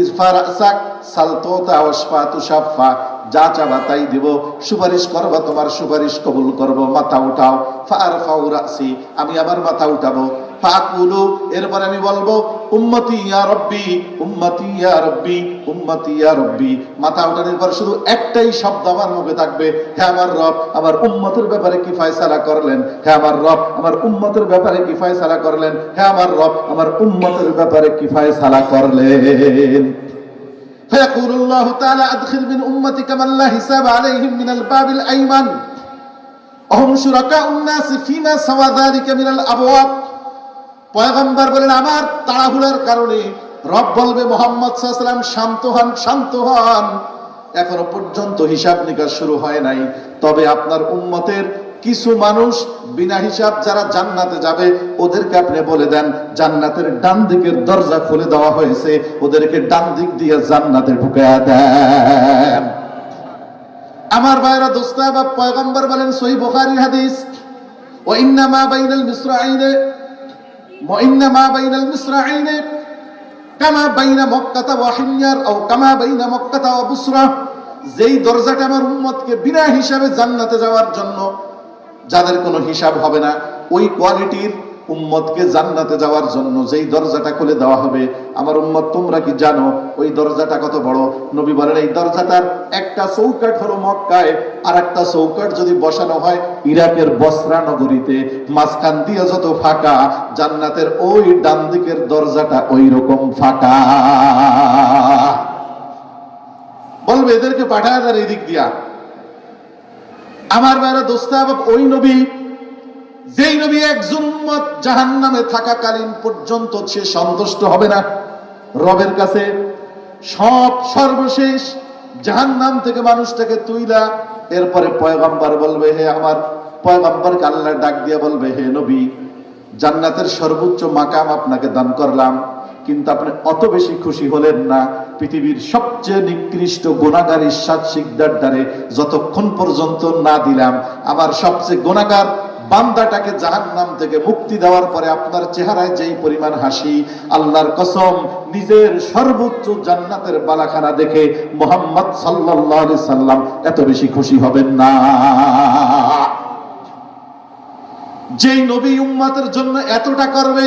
ইরফা রাসাক সালতোতা ওয়াশফা তুশাফা, যা চাবা তাই দেব, সুপারিশ করবা তোমার সুপারিশ কবুল করব, মাথা উঠাও। ফারফাউ রাসি, আমি আবার মাথা উঠাবো। ফাকুলু, এরপর আমি বলবো, উম্মতি ইয়া রব্বি, উম্মতি ইয়া রব্বি, উম্মতি ইয়া রব্বি। মাথা উঠানোর পর শুধু একটাই শব্দ আমার মুখে থাকবে, হে আমার রব, আমার উম্মতের ব্যাপারে কি ফয়সালা করলেন? হে আমার রব, আমার উম্মতের ব্যাপারে কি ফয়সালা করলেন? হে আমার রব, আমার উম্মতের ব্যাপারে কি ফয়সালা করলেন? فيقول الله تعالى أدخل من أمتك من لا حساب عليهم من الباب الأيمن وهم شركاء الناس فيما سوى ذلك من الأبواب। পয়গম্বর বলেন, আমার তাড়াহুড়ার কারণে রব বলবে, মুহাম্মদ সাল্লাল্লাহু আলাইহি ওয়াসাল্লাম শান্ত হন, শান্ত হন, এখনো পর্যন্ত হিসাব নিকাশ শুরু হয় নাই, তবে আপনার উম্মতের কিছু মানুষ বিনা হিসাব যারা জান্নাতে যাবে, ওদেরকে আপনি বলে দেন জান্নাতের ডান দিকের দরজা খুলে দেওয়া হয়েছে, ওদেরকে ডান দিক দিয়ে জান্নাতে ঢুকায়া দেন। আমার ভাইরা দোস্তাবা, পয়গম্বর বলেন, সহিহ বুখারীর হাদিস, ওয়া ইন্নামা বাইনাল মিসরাইনে ওয়া ইন্নামা বাইনাল মিসরাইনে কামা বাইনা মক্কা ওয়া হিময়ার আও কামা বাইনা মক্কা ওয়া বুসরা, যেই দরজাটা আমার উম্মতকে বিনা হিসাবে জান্নাতে যাওয়ার জন্য, যাদের কোনো হিসাব হবে না, ওই কোয়ালিটির উম্মতকে জান্নাতে যাওয়ার জন্য যেই দরজাটা খুলে দেওয়া হবে, আমার উম্মত তোমরা কি জানো ওই দরজাটা কত বড়? নবী বলেন, এই দরজাটার একটা চৌকাঠ হলো মক্কায়, আর একটা চৌকাঠ যদি বসানো হয় ইরাকের বসরা নগরীতে, মাঝখান দিয়ে যত ফাঁকা, জান্নাতের ওই ডান দিকের দরজাটা ওই রকম ফাঁকা। বলবে এদেরকে পাঠায় তার এই দিক দিয়া। আমার ভাইরা দোস্তাবাব, ওই নবী, যেই নবী একজন উম্মত জাহান্নামে থাকাকালীন পর্যন্ত সে সন্তুষ্ট হবে না রবের কাছে, সর্বশেষ জাহান্নাম থেকে মানুষটাকে তুইলা এরপরে পয়গম্বর বলবে, হে আমার পয়গম্বরকে আল্লাহ ডাক দিয়া বলবে, হে নবী, জান্নাতের সর্বোচ্চ মাকাম আপনাকে দান করলাম, কিন্তু আপনি অত বেশি খুশি হলেন না পৃথিবীর সবচেয়ে নিকৃষ্ট গুনাহগার ইরশাদ শিকদার দ্বারে যতক্ষণ পর্যন্ত না দিলাম, আমার সবচেয়ে গুনাহগার বান্দাটাকে জাহান্নাম থেকে মুক্তি দেওয়ার পরে আপনার চেহারায় যেই পরিমাণ হাসি, আল্লাহর কসম নিজের সর্বোচ্চ জান্নাতের বালাখানা দেখে মুহাম্মদ সাল্লাল্লাহু আলাইহি সাল্লাম এত বেশি খুশি হবেন না। যেই নবী উম্মতের জন্য এতটা করবে,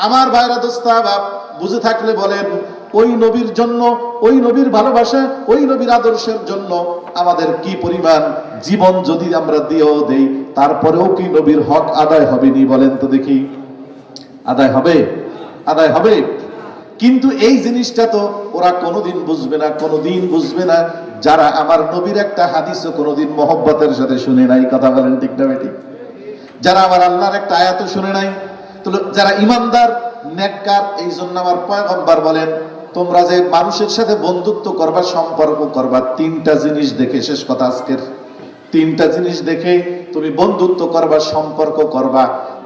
আমার ভাইরা দোস্তাবাব, বুঝে থাকলে বলেন, ওই নবীর জন্য, ওই নবীর ভালোবাসা, ওই নবীর আদর্শের জন্য আমাদের কি পরিমাণ জীবন যদি আমরা দিয়েও দেই, তারপরেও কি নবীর হক আদায় হবে নি? বলেন তো দেখি। আদায় হবে? আদায় হবে। কিন্তু এই জিনিসটা তো ওরা কোনোদিন বুঝবে না, কোনোদিন বুঝবে না যারা আমার নবীর একটা হাদিসও কোনোদিন মহব্বতের সাথে শুনে নাই। কথা বলেন ঠিক না বেঠিক? যারা আমার আল্লাহর একটা আয়াতও শুনে নাই, তো যারা ইমানদার নেককার, এই জন্য আমার পয়গম্বর বলেন, তোমরা যে মানুষের সাথে বন্ধুত্ব করবা, সম্পর্ক করবা, তিনটা জিনিস দেখে, শেষ কথা আজকের, তিনটা জিনিস দেখে তুমি বন্ধুত্ব করবা, সম্পর্ক করবা।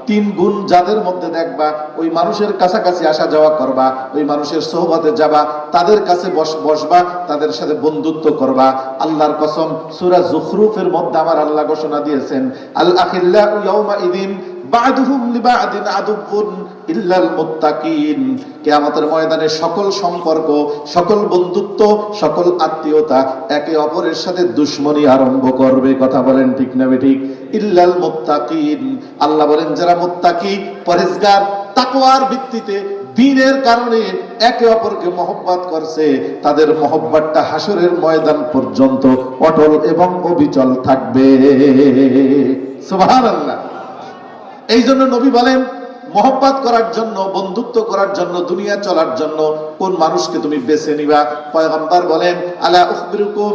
তিন গুণ যাদের মধ্যে দেখবা, ওই মানুষের কাছাকাছি আসা যাওয়া করবা, ওই মানুষের সোহবতে যাবা, তাদের কাছে বসবা, তাদের সাথে বন্ধুত্ব করবা। আল্লাহর কসম, সূরা যুখরুফের মধ্যে আমার আল্লাহ ঘোষণা দিয়েছেন, আল আখিল্লাউ ইয়াউমা ইদিন বা'দুহুম লিবা'দিন আদুউন ইল্লাল মুত্তাকিন। কিয়ামতের ময়দানে সকল সম্পর্ক, সকল বন্ধুত্ব, সকল আত্মীয়তা একে অপরের সাথে দুশমনি আরম্ভ করবে। কথা বলেন ঠিক না বেঠিক? ইল্লাল মুত্তাকিন, আল্লাহ বলেন যারা মুত্তাকি, পরেজগার, তাকওয়ার ভিত্তিতে দ্বীনের কারণে একে অপরকে মহব্বত করছে, তাদের মহব্বতটা হাসরের ময়দান পর্যন্ত অটল এবং অবিচল থাকবে। সুবহানাল্লাহ। এই জন্য নবী বলেন, মহব্বত করার জন্য, বন্ধুত্ব করার জন্য, দুনিয়া চলার জন্য কোন মানুষকে তুমি বেছে নিবা? পয়গম্বর বলেন, আলা উখবিরুকুম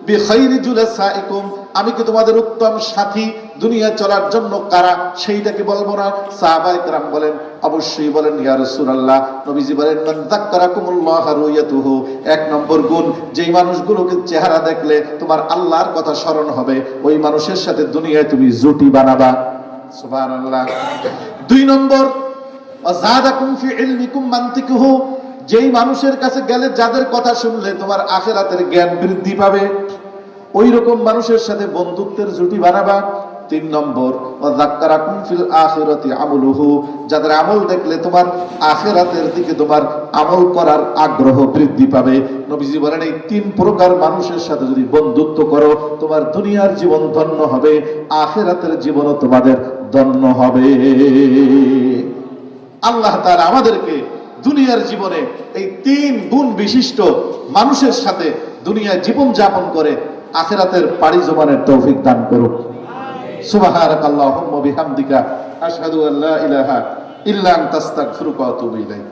বিখাইরি জুলাসাইকুম, আমি কি তোমাদের উত্তম সাথী দুনিয়া চলার জন্য কারা, সেইটাকে বলবো না? সাহাবায়ে কেরাম বলেন, অবশ্যই। বলেন, ইয়া রাসূলুল্লাহ। নবীজি বলেন, মান যাক্কারাকুমুল্লাহ রুয়াতুহু, এক নম্বর গুণ, যেই মানুষগুলোকে চেহারা দেখলে তোমার আল্লাহর কথা স্মরণ হবে, ওই মানুষের সাথে দুনিয়ায় তুমি জুটি বানাবা। সুবহানাল্লাহ। দুই নম্বর, ওয়াযাদাকুম ফি ইলমিকুম মানতিকুহু, যেই মানুষের কাছে গেলে, যাদের কথা শুনলে তোমার আখিরাতের জ্ঞান বৃদ্ধি পাবে, ওই রকম মানুষের সাথে বন্ধুত্বের জুটি বানাবা। তিন নম্বর, ওয়াযাক্কারাকুম ফিল আখিরাতি আমলুহু, যাদের আমল দেখলে তোমার আখিরাতের দিকে তোমার আমল করার আগ্রহ বৃদ্ধি পাবে। নবীজি বলেন, এই তিন প্রকার মানুষের সাথে যদি বন্ধুত্ব করো, তোমার দুনিয়ার জীবন ধন্য হবে, আখিরাতের জীবনও তোমাদের ধন্য হবে। আল্লাহ তাআলা আমাদেরকে দুনিয়ার জীবনে এই তিন গুণ বিশিষ্ট মানুষের সাথে দুনিয়ায় জীবন যাপন করে আখিরাতের পাড়ি জমানের তৌফিক দান করুক। সুবহানাকাল্লাহুম্মা বিহামদিকা আশহাদু আল্লা ইলাহা ইল্লা আনতা আস্তাগফিরুকা ওয়া আতুবু ইলাইক।